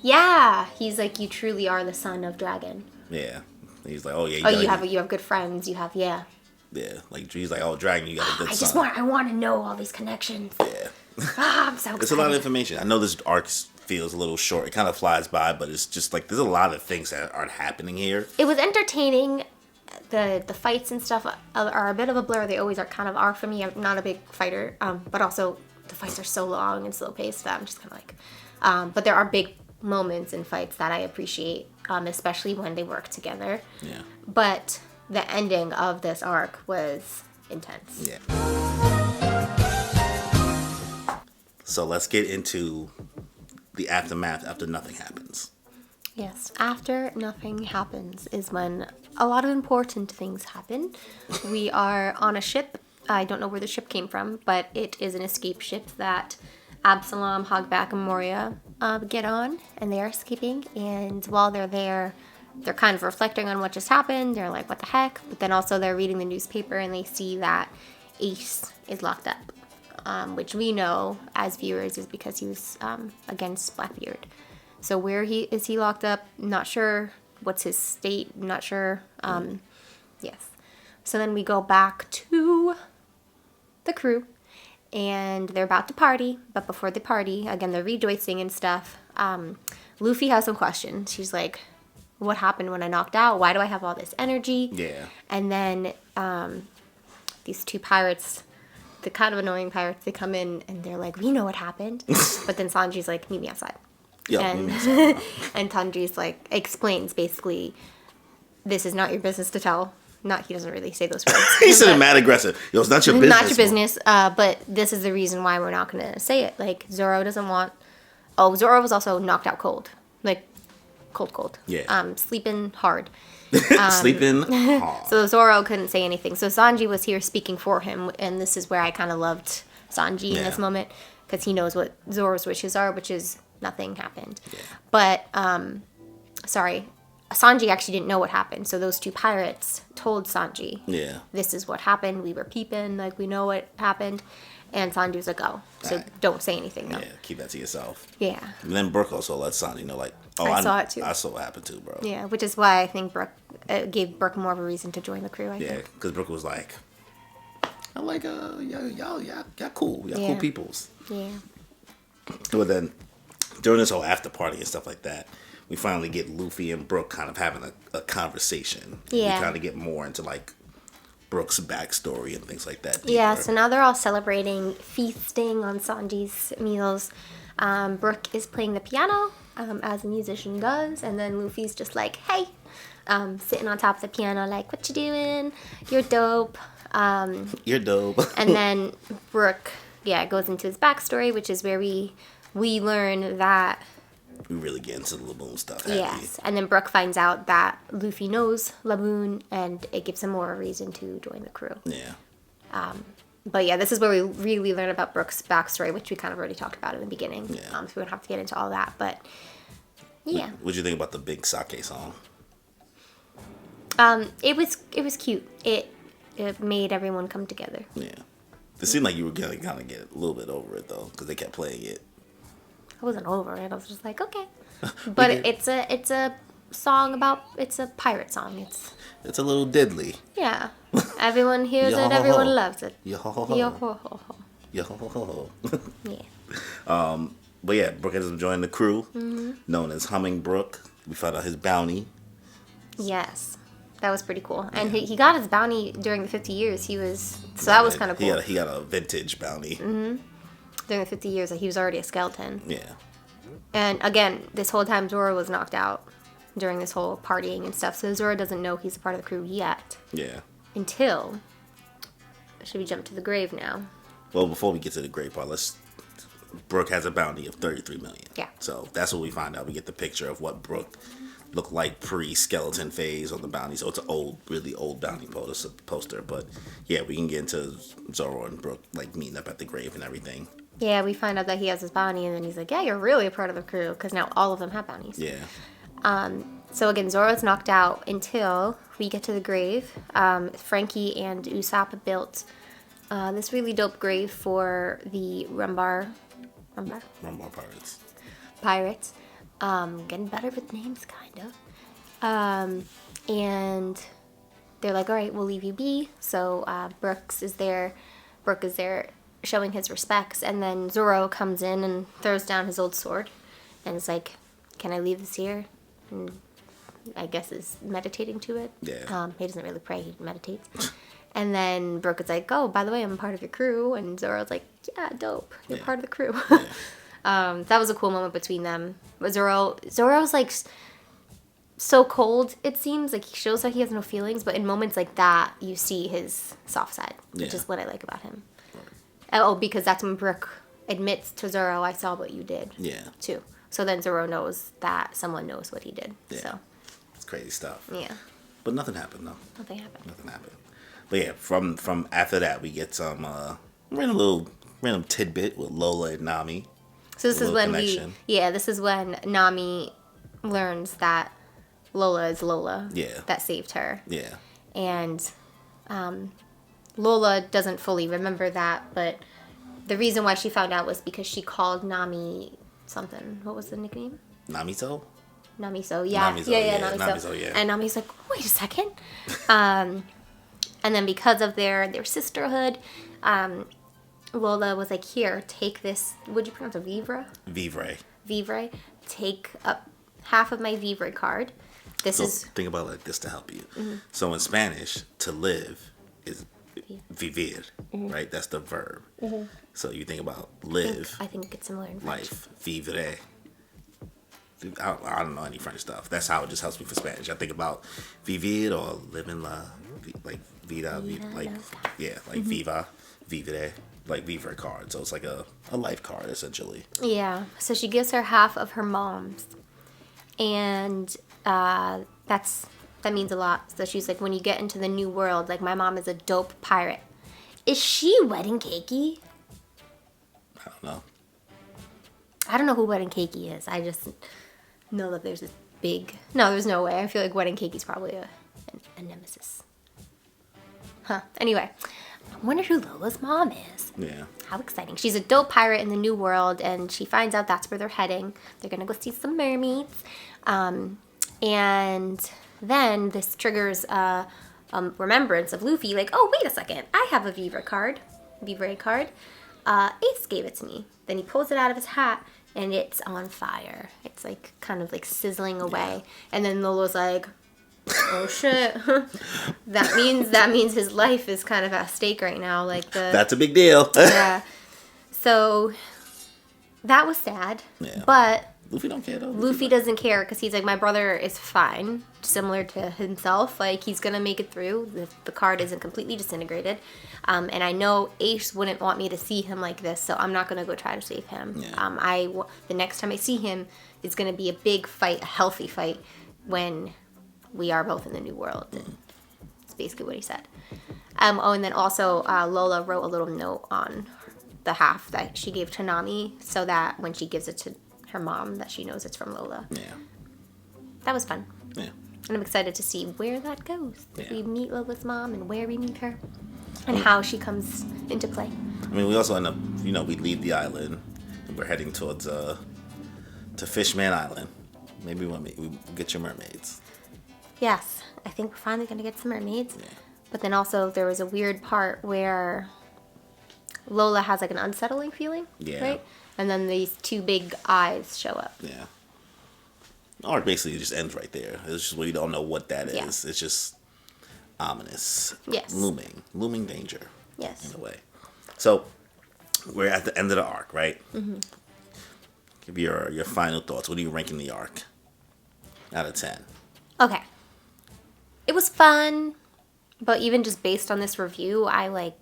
[SPEAKER 2] Yeah, he's like, you truly are the son of Dragon.
[SPEAKER 1] Yeah. He's like, oh yeah.
[SPEAKER 2] You have good friends. You have, yeah.
[SPEAKER 1] Yeah. Like he's like, oh Dragon, you got a good son.
[SPEAKER 2] I want to know all these connections.
[SPEAKER 1] Yeah.
[SPEAKER 2] I'm so excited.
[SPEAKER 1] It's a lot of information. I know this arc feels a little short. It kind of flies by, but it's just like there's a lot of things that aren't happening here.
[SPEAKER 2] It was entertaining. The fights and stuff are a bit of a blur. They always are for me. I'm not a big fighter, but also the fights are so long and slow paced that I'm just kind of like. But there are big moments in fights that I appreciate, especially when they work together.
[SPEAKER 1] Yeah.
[SPEAKER 2] But the ending of this arc was intense.
[SPEAKER 1] Yeah. So let's get into the aftermath after nothing happens.
[SPEAKER 2] Yes, after nothing happens is when a lot of important things happen. We are on a ship. I don't know where the ship came from, but it is an escape ship that Absalom, Hogback, and Moria get on, and they are escaping. And while they're there, they're kind of reflecting on what just happened. They're like, what the heck? But then also they're reading the newspaper, and they see that Ace is locked up, which we know as viewers is because he was against Blackbeard. So where is he locked up? Not sure. What's his state? Not sure. Yes. So then we go back to the crew, and they're about to party. But before they party, again, they're rejoicing and stuff. Luffy has some questions. She's like, what happened when I knocked out? Why do I have all this energy?
[SPEAKER 1] Yeah.
[SPEAKER 2] And then these two pirates, the kind of annoying pirates, they come in and they're like, we know what happened. But then Sanji's like, meet me outside.
[SPEAKER 1] Yeah.
[SPEAKER 2] And, and Tanji's like, explains basically, this is not your business to tell. Not, he doesn't really say those words.
[SPEAKER 1] He said mad aggressive. Yo, it's not your business.
[SPEAKER 2] Not your business, but this is the reason why we're not going to say it. Like, Zoro doesn't want... Oh, Zoro was also knocked out cold. Like, cold.
[SPEAKER 1] Yeah.
[SPEAKER 2] Sleeping hard.
[SPEAKER 1] Sleeping hard.
[SPEAKER 2] So Zoro couldn't say anything. So Sanji was here speaking for him, and this is where I kind of loved Sanji in this moment, because he knows what Zoro's wishes are, which is nothing happened.
[SPEAKER 1] Yeah.
[SPEAKER 2] But, Sanji actually didn't know what happened. So those two pirates told Sanji,
[SPEAKER 1] Yeah.
[SPEAKER 2] this is what happened. We were peeping, like, we know what happened. And Sanji was like, oh, so
[SPEAKER 1] Right.
[SPEAKER 2] don't say anything, though.
[SPEAKER 1] Yeah, keep that to yourself.
[SPEAKER 2] Yeah.
[SPEAKER 1] And then Brook also let Sanji know, like, oh,
[SPEAKER 2] I saw it too.
[SPEAKER 1] I saw what happened too, bro.
[SPEAKER 2] Yeah, which is why I think Brook gave Brook more of a reason to join the crew, I
[SPEAKER 1] Yeah,
[SPEAKER 2] think.
[SPEAKER 1] because Brook was like, I'm like, y'all cool. Y'all
[SPEAKER 2] Yeah.
[SPEAKER 1] cool peoples.
[SPEAKER 2] Yeah.
[SPEAKER 1] But then, during this whole after party and stuff like that, we finally get Luffy and Brook kind of having a conversation.
[SPEAKER 2] Yeah.
[SPEAKER 1] We kind of get more into, like, Brook's backstory and things like that.
[SPEAKER 2] Yeah,
[SPEAKER 1] deeper.
[SPEAKER 2] so now they're all celebrating, feasting on Sanji's meals. Brook is playing the piano, as a musician does, and then Luffy's just like, hey, sitting on top of the piano, like, what you doing? You're dope.
[SPEAKER 1] You're dope.
[SPEAKER 2] And then Brook, goes into his backstory, which is where we learn that,
[SPEAKER 1] We really get into the Laboon stuff.
[SPEAKER 2] yes, and then Brook finds out that Luffy knows Laboon, and it gives him more reason to join the crew.
[SPEAKER 1] Yeah.
[SPEAKER 2] But yeah, this is where we really learn about Brook's backstory, which we kind of already talked about in the beginning.
[SPEAKER 1] Yeah.
[SPEAKER 2] So we don't have to get into all that, but yeah.
[SPEAKER 1] What'd you think about the big sake song?
[SPEAKER 2] It was cute. It made everyone come together.
[SPEAKER 1] Yeah. It seemed like you were gonna kind of get a little bit over it though, because they kept playing it.
[SPEAKER 2] I wasn't over it. I was just like, okay. But it's a song about, it's a pirate song.
[SPEAKER 1] It's a little diddly.
[SPEAKER 2] Yeah. Everyone hears
[SPEAKER 1] Yo
[SPEAKER 2] it.
[SPEAKER 1] ho ho.
[SPEAKER 2] Everyone loves it.
[SPEAKER 1] Yo ho ho.
[SPEAKER 2] Yo ho ho ho.
[SPEAKER 1] Yo ho ho ho.
[SPEAKER 2] Yeah.
[SPEAKER 1] But yeah, Brook ends up joining the crew,
[SPEAKER 2] Mm-hmm.
[SPEAKER 1] known as Humming Brook. We found out his bounty.
[SPEAKER 2] Yes. That was pretty cool. And he got his bounty during the 50 years. That was kind of cool.
[SPEAKER 1] He got a vintage bounty.
[SPEAKER 2] During the 50 years, he was already a skeleton.
[SPEAKER 1] Yeah.
[SPEAKER 2] And again, this whole time Zoro was knocked out during this whole partying and stuff. So Zoro doesn't know he's a part of the crew yet.
[SPEAKER 1] Yeah.
[SPEAKER 2] Until... Should we jump to the grave now?
[SPEAKER 1] Well, before we get to the great part, Brook has a bounty of 33 million.
[SPEAKER 2] Yeah.
[SPEAKER 1] So that's what we find out. We get the picture of what Brook looked like pre-skeleton phase on the bounty. So it's an really old bounty poster. But yeah, we can get into Zoro and Brook like meeting up at the grave and everything.
[SPEAKER 2] Yeah, we find out that he has his bounty, and then he's like, yeah, you're really a part of the crew, because now all of them have bounties.
[SPEAKER 1] Yeah.
[SPEAKER 2] So again, Zoro's knocked out until we get to the grave. Frankie and Usopp built this really dope grave for the Rumbar Pirates. Getting better with names, kind of. And they're like, all right, we'll leave you be. So Brook is there showing his respects, and then Zoro comes in and throws down his old sword, and is like, can I leave this here? And I guess is meditating to it.
[SPEAKER 1] Yeah.
[SPEAKER 2] He doesn't really pray, he meditates. And then Brook is like, oh, by the way, I'm part of your crew. And Zoro's like, yeah, dope. You're part of the crew. That was a cool moment between them. But Zoro's like so cold, it seems. Like, he shows that he has no feelings. But in moments like that, you see his soft side, which is what I like about him. Oh, because that's when Brook admits to Zoro, I saw what you did.
[SPEAKER 1] Yeah.
[SPEAKER 2] Too. So then Zoro knows that someone knows what he did.
[SPEAKER 1] Yeah.
[SPEAKER 2] So,
[SPEAKER 1] It's crazy stuff.
[SPEAKER 2] yeah.
[SPEAKER 1] But nothing happened though.
[SPEAKER 2] Nothing happened.
[SPEAKER 1] Nothing happened. But yeah, from after that we get some random tidbit with Lola and Nami.
[SPEAKER 2] So this
[SPEAKER 1] A
[SPEAKER 2] is
[SPEAKER 1] little
[SPEAKER 2] when
[SPEAKER 1] connection.
[SPEAKER 2] this is when Nami learns that Lola is Lola.
[SPEAKER 1] Yeah.
[SPEAKER 2] That saved her.
[SPEAKER 1] Yeah.
[SPEAKER 2] And Lola doesn't fully remember that, but the reason why she found out was because she called Nami something. What was the nickname?
[SPEAKER 1] Namito?
[SPEAKER 2] Namiso. Yeah.
[SPEAKER 1] Namiso,
[SPEAKER 2] yeah,
[SPEAKER 1] yeah,
[SPEAKER 2] Namiso.
[SPEAKER 1] Namiso, yeah.
[SPEAKER 2] And Nami's like, wait a second. And then because of their sisterhood, Lola was like, here, take this. Would you pronounce it? Vivre?
[SPEAKER 1] Vivre.
[SPEAKER 2] Vivre. Take up half of my Vivre card. This
[SPEAKER 1] So
[SPEAKER 2] is
[SPEAKER 1] think about it like this to help you. So in Spanish, to live is vivir, right? That's the verb. So you think about live,
[SPEAKER 2] I think it's similar in French.
[SPEAKER 1] life, vivre. I don't know any French stuff. That's how it just helps me for Spanish. I think about vivir or living la, like vida, like yeah, like viva, vivre, like vivre card. So it's like a life card essentially.
[SPEAKER 2] Yeah. So she gives her half of her mom's, and that means a lot. So she's like, when you get into the new world, like my mom is a dope pirate. Is she wedding cakey?
[SPEAKER 1] I don't know.
[SPEAKER 2] I don't know who wedding cakey is. I just know that there's this big. No, there's no way. I feel like wedding cakey's probably a nemesis. Huh. Anyway, I wonder who Lola's mom is.
[SPEAKER 1] Yeah.
[SPEAKER 2] How exciting. She's a dope pirate in the new world, and she finds out that's where they're heading. They're going to go see some mermaids. And then this triggers a remembrance of Luffy, like, oh, wait a second. I have a Vivre card. Ace gave it to me. Then he pulls it out of his hat, and it's on fire. It's like kind of like sizzling away. And then Lola's like, oh shit. that means his life is kind of at stake right now. Like
[SPEAKER 1] That's a big deal.
[SPEAKER 2] yeah. So that was sad.
[SPEAKER 1] Yeah.
[SPEAKER 2] But
[SPEAKER 1] Luffy don't care though.
[SPEAKER 2] Luffy doesn't care because he's like, my brother is fine, similar to himself. Like, he's gonna make it through. The card isn't completely disintegrated, and I know Ace wouldn't want me to see him like this, so I'm not gonna go try to save him.
[SPEAKER 1] Yeah.
[SPEAKER 2] The next time I see him, it's gonna be a big fight, a healthy fight, when we are both in the new world. And that's basically what he said. And then also Lola wrote a little note on the half that she gave to Nami, so that when she gives it to her mom, that she knows it's from Lola.
[SPEAKER 1] Yeah.
[SPEAKER 2] That was fun.
[SPEAKER 1] Yeah.
[SPEAKER 2] And I'm excited to see where that goes.
[SPEAKER 1] Yeah.
[SPEAKER 2] We meet Lola's mom and where we meet her and how she comes into play.
[SPEAKER 1] I mean, we also end up, we leave the island and we're heading towards to Fishman Island. Maybe we get your mermaids.
[SPEAKER 2] Yes, I think we're finally going to get some mermaids.
[SPEAKER 1] Yeah.
[SPEAKER 2] But then also there was a weird part where Lola has like an unsettling feeling.
[SPEAKER 1] Yeah.
[SPEAKER 2] Right? And then these two big eyes show up.
[SPEAKER 1] Yeah. Arc basically just ends right there. It's just we don't know what that is.
[SPEAKER 2] Yeah.
[SPEAKER 1] It's just ominous.
[SPEAKER 2] Yes.
[SPEAKER 1] Looming danger.
[SPEAKER 2] Yes.
[SPEAKER 1] In a way. So we're at the end of the arc, right? Mm-hmm. Give your final thoughts. What are you ranking the arc out of 10?
[SPEAKER 2] Okay. It was fun, but even just based on this review, I like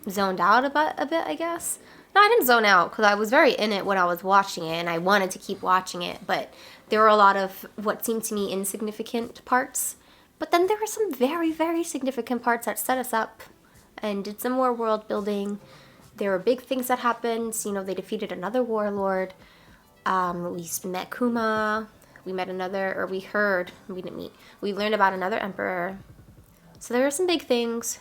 [SPEAKER 2] zoned out a bit, I guess. No, I didn't zone out because I was very in it when I was watching it, and I wanted to keep watching it, but there were a lot of what seemed to me insignificant parts. But then there were some very, very significant parts that set us up and did some more world building. There were big things that happened. They defeated another warlord. We met Kuma. We didn't meet. We learned about another emperor. So there were some big things.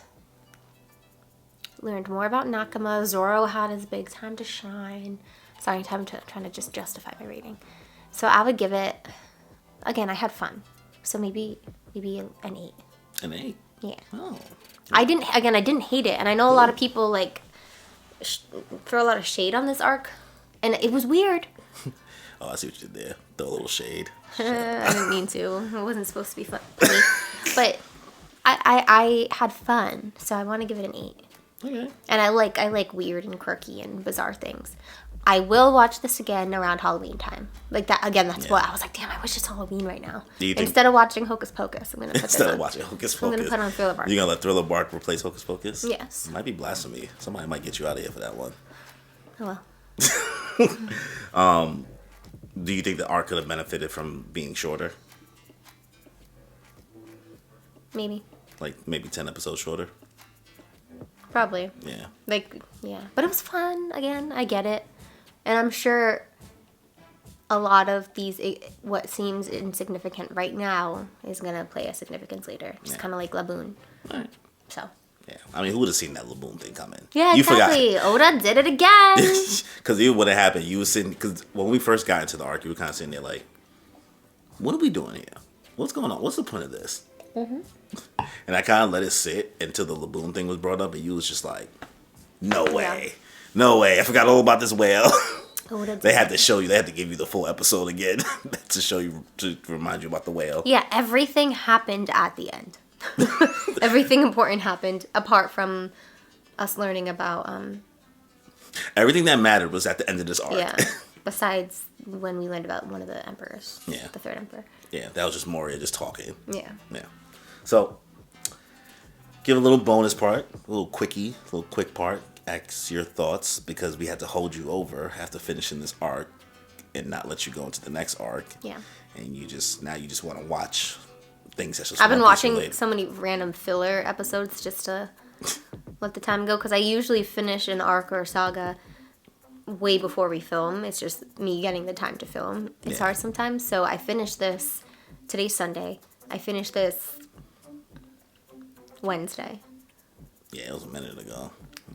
[SPEAKER 2] Learned more about Nakama. Zoro had his big time to shine. Sorry, I'm trying to just justify my rating. So I would give it, again, I had fun. So maybe an 8.
[SPEAKER 1] An 8?
[SPEAKER 2] Yeah.
[SPEAKER 1] Oh.
[SPEAKER 2] I didn't hate it. And I know a lot of people throw a lot of shade on this arc. And it was weird.
[SPEAKER 1] Oh, I see what you did there. Throw a little shade.
[SPEAKER 2] I didn't mean to. It wasn't supposed to be funny. But I had fun. So I want to give it an 8.
[SPEAKER 1] Okay.
[SPEAKER 2] And I like weird and quirky and bizarre things. I will watch this again around Halloween time. Like that again. That's what I was like. Damn, I wish it's Halloween right now. Instead of watching Hocus Pocus, I'm gonna put this on.
[SPEAKER 1] Instead of watching Hocus Pocus,
[SPEAKER 2] I'm gonna put on Thriller Bark.
[SPEAKER 1] You gonna let Thriller Bark replace Hocus Pocus?
[SPEAKER 2] Yes.
[SPEAKER 1] It might be blasphemy. Somebody might get you out of here for that one.
[SPEAKER 2] Oh well.
[SPEAKER 1] Do you think the arc could have benefited from being shorter?
[SPEAKER 2] Maybe.
[SPEAKER 1] Like maybe 10 episodes shorter?
[SPEAKER 2] Probably.
[SPEAKER 1] Yeah.
[SPEAKER 2] Yeah. But it was fun. Again, I get it. And I'm sure a lot of these, what seems insignificant right now, is going to play a significance later. Just kind of like Laboon.
[SPEAKER 1] Right.
[SPEAKER 2] So.
[SPEAKER 1] Yeah, I mean, who would have seen that Laboon thing coming?
[SPEAKER 2] Yeah,
[SPEAKER 1] you
[SPEAKER 2] exactly. Oda did it again.
[SPEAKER 1] Because it would have happened. You were sitting, because when we first got into the arc, you were kind of sitting there like, what are we doing here? What's going on? What's the point of this? Mm-hmm. And I kind of let it sit until the Laboon thing was brought up, and you was just like, no way. No way. I forgot all about this whale. They had to show you. They had to give you the full episode again to show you, to remind you about the whale.
[SPEAKER 2] Yeah, everything happened at the end. Everything important happened apart from us learning about
[SPEAKER 1] everything that mattered was at the end of this arc.
[SPEAKER 2] Yeah. Besides when we learned about one of the emperors.
[SPEAKER 1] Yeah.
[SPEAKER 2] The third emperor.
[SPEAKER 1] Yeah, that was just Moria just talking.
[SPEAKER 2] Yeah.
[SPEAKER 1] Yeah. So give a little bonus part, a little quick part. Ask your thoughts, because we had to hold you over after finishing this arc and not let you go into the next arc.
[SPEAKER 2] Yeah.
[SPEAKER 1] And you just want to watch things that's just.
[SPEAKER 2] I've been watching
[SPEAKER 1] related.
[SPEAKER 2] so many random filler episodes just to let the time go, because I usually finish an arc or saga way before we film. It's just me getting the time to film. It's hard sometimes. So I finished this. Today's Sunday. I finished this Wednesday.
[SPEAKER 1] Yeah, it was a minute ago.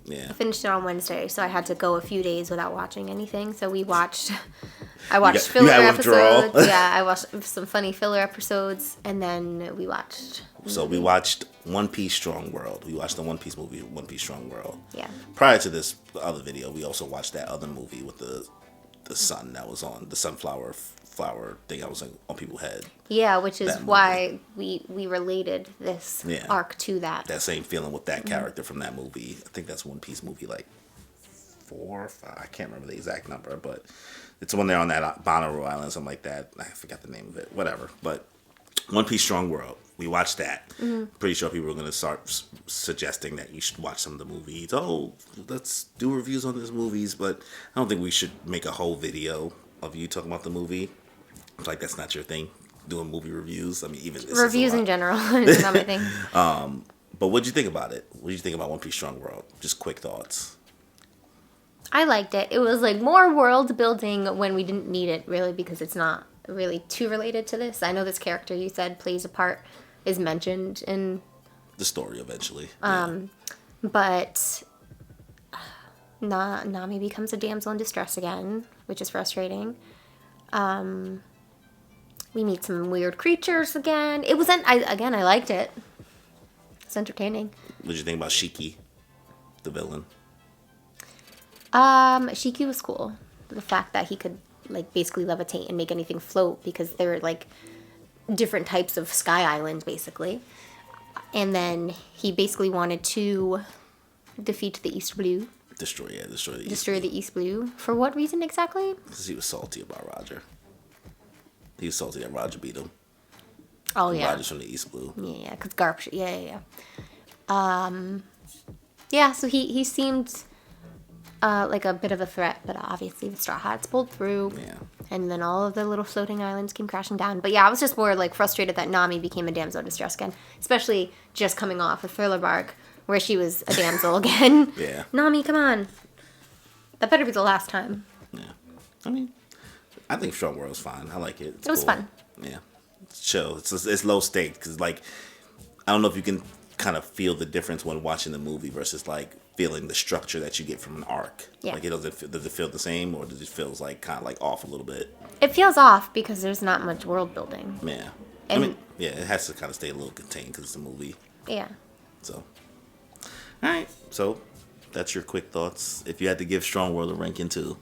[SPEAKER 1] Yeah.
[SPEAKER 2] I finished it on Wednesday, so I had to go a few days without watching anything. So I watched filler episodes. Yeah, I watched some funny filler episodes, and then we watched.
[SPEAKER 1] So we watched One Piece Strong World. We watched the One Piece movie, One Piece Strong World.
[SPEAKER 2] Yeah.
[SPEAKER 1] Prior to this other video, we also watched that other movie with the sun that was on, the sunflower flower thing that was on people's head.
[SPEAKER 2] Yeah, which is why we related this arc to that.
[SPEAKER 1] That same feeling with that character from that movie. I think that's One Piece movie like 4 or 5. I can't remember the exact number, but it's when they're on that Bonnaroo Island, something like that. I forgot the name of it. Whatever. But One Piece Strong World. We watched that. Pretty sure people were going to start suggesting that you should watch some of the movies. Oh, let's do reviews on these movies. But I don't think we should make a whole video of you talking about the movie. Like, that's not your thing, doing movie reviews. I mean, even this
[SPEAKER 2] reviews in general is not my thing.
[SPEAKER 1] But what'd you think about it? What did you think about One Piece Strong World? Just quick thoughts.
[SPEAKER 2] I liked it. It was like more world building when we didn't need it, really, because it's not really too related to this. I know this character you said plays a part, is mentioned in
[SPEAKER 1] the story eventually.
[SPEAKER 2] But Nami becomes a damsel in distress again, which is frustrating. We meet some weird creatures again. It was I liked it. It's entertaining.
[SPEAKER 1] What did you think about Shiki, the villain?
[SPEAKER 2] Shiki was cool. The fact that he could like basically levitate and make anything float, because there were like different types of sky islands basically. And then he basically wanted to defeat the East Blue.
[SPEAKER 1] Destroy the
[SPEAKER 2] East Blue. For what reason exactly?
[SPEAKER 1] Because he was salty about Roger. He was salty that Roger beat him.
[SPEAKER 2] Oh, yeah.
[SPEAKER 1] Roger's from the East Blue.
[SPEAKER 2] Yeah, because Garp... Yeah. Yeah, so he seemed like a bit of a threat, but obviously the Straw Hats pulled through.
[SPEAKER 1] Yeah.
[SPEAKER 2] And then all of the little floating islands came crashing down. But yeah, I was just more like frustrated that Nami became a damsel in distress again. Especially just coming off of Thriller Bark, where she was a damsel again.
[SPEAKER 1] Yeah.
[SPEAKER 2] Nami, come on. That better be the last time.
[SPEAKER 1] Yeah. I mean, I think Strong World's fine. I like it.
[SPEAKER 2] It was fun.
[SPEAKER 1] Yeah. It's chill. It's low stakes, because like, I don't know if you can kind of feel the difference when watching the movie versus like feeling the structure that you get from an arc.
[SPEAKER 2] Yeah.
[SPEAKER 1] Like, does it feel the same, or does it feel like kind of like off a little bit?
[SPEAKER 2] It feels off because there's not much world building.
[SPEAKER 1] Yeah.
[SPEAKER 2] And
[SPEAKER 1] I mean, yeah, it has to kind of stay a little contained because it's a movie.
[SPEAKER 2] Yeah.
[SPEAKER 1] So, all right. So, that's your quick thoughts. If you had to give Strong World a ranking too,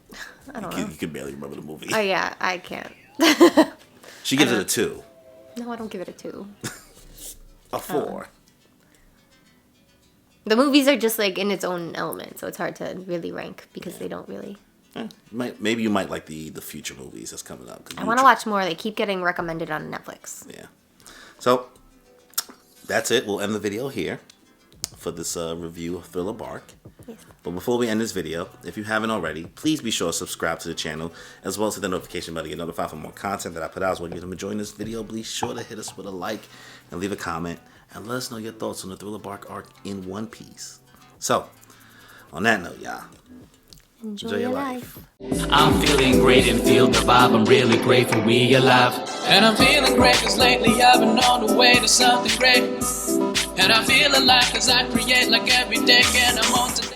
[SPEAKER 2] I don't know.
[SPEAKER 1] You could barely remember the movie.
[SPEAKER 2] Oh, yeah, I can't.
[SPEAKER 1] She gives it a 2.
[SPEAKER 2] No, I don't give it a 2.
[SPEAKER 1] A 4.
[SPEAKER 2] The movies are just like in its own element, so it's hard to really rank because they don't really.
[SPEAKER 1] Maybe you might like the future movies that's coming up.
[SPEAKER 2] I want to watch more. They keep getting recommended on Netflix.
[SPEAKER 1] Yeah. So, that's it. We'll end the video here for this review of Thriller Bark.
[SPEAKER 2] Yes.
[SPEAKER 1] But before we end this video, if you haven't already, please be sure to subscribe to the channel, as well as hit the notification bell to get notified for more content that I put out. So when you're enjoying this video, be sure to hit us with a like and leave a comment, and let us know your thoughts on the Thriller Bark arc in One Piece. So, on that note, y'all,
[SPEAKER 2] Enjoy your life.
[SPEAKER 4] I'm feeling great and feel the vibe. I'm really grateful we alive.
[SPEAKER 5] And I'm feeling great cause lately I've been on the way to something great. And I feel alive cause I create like every day and I'm on today.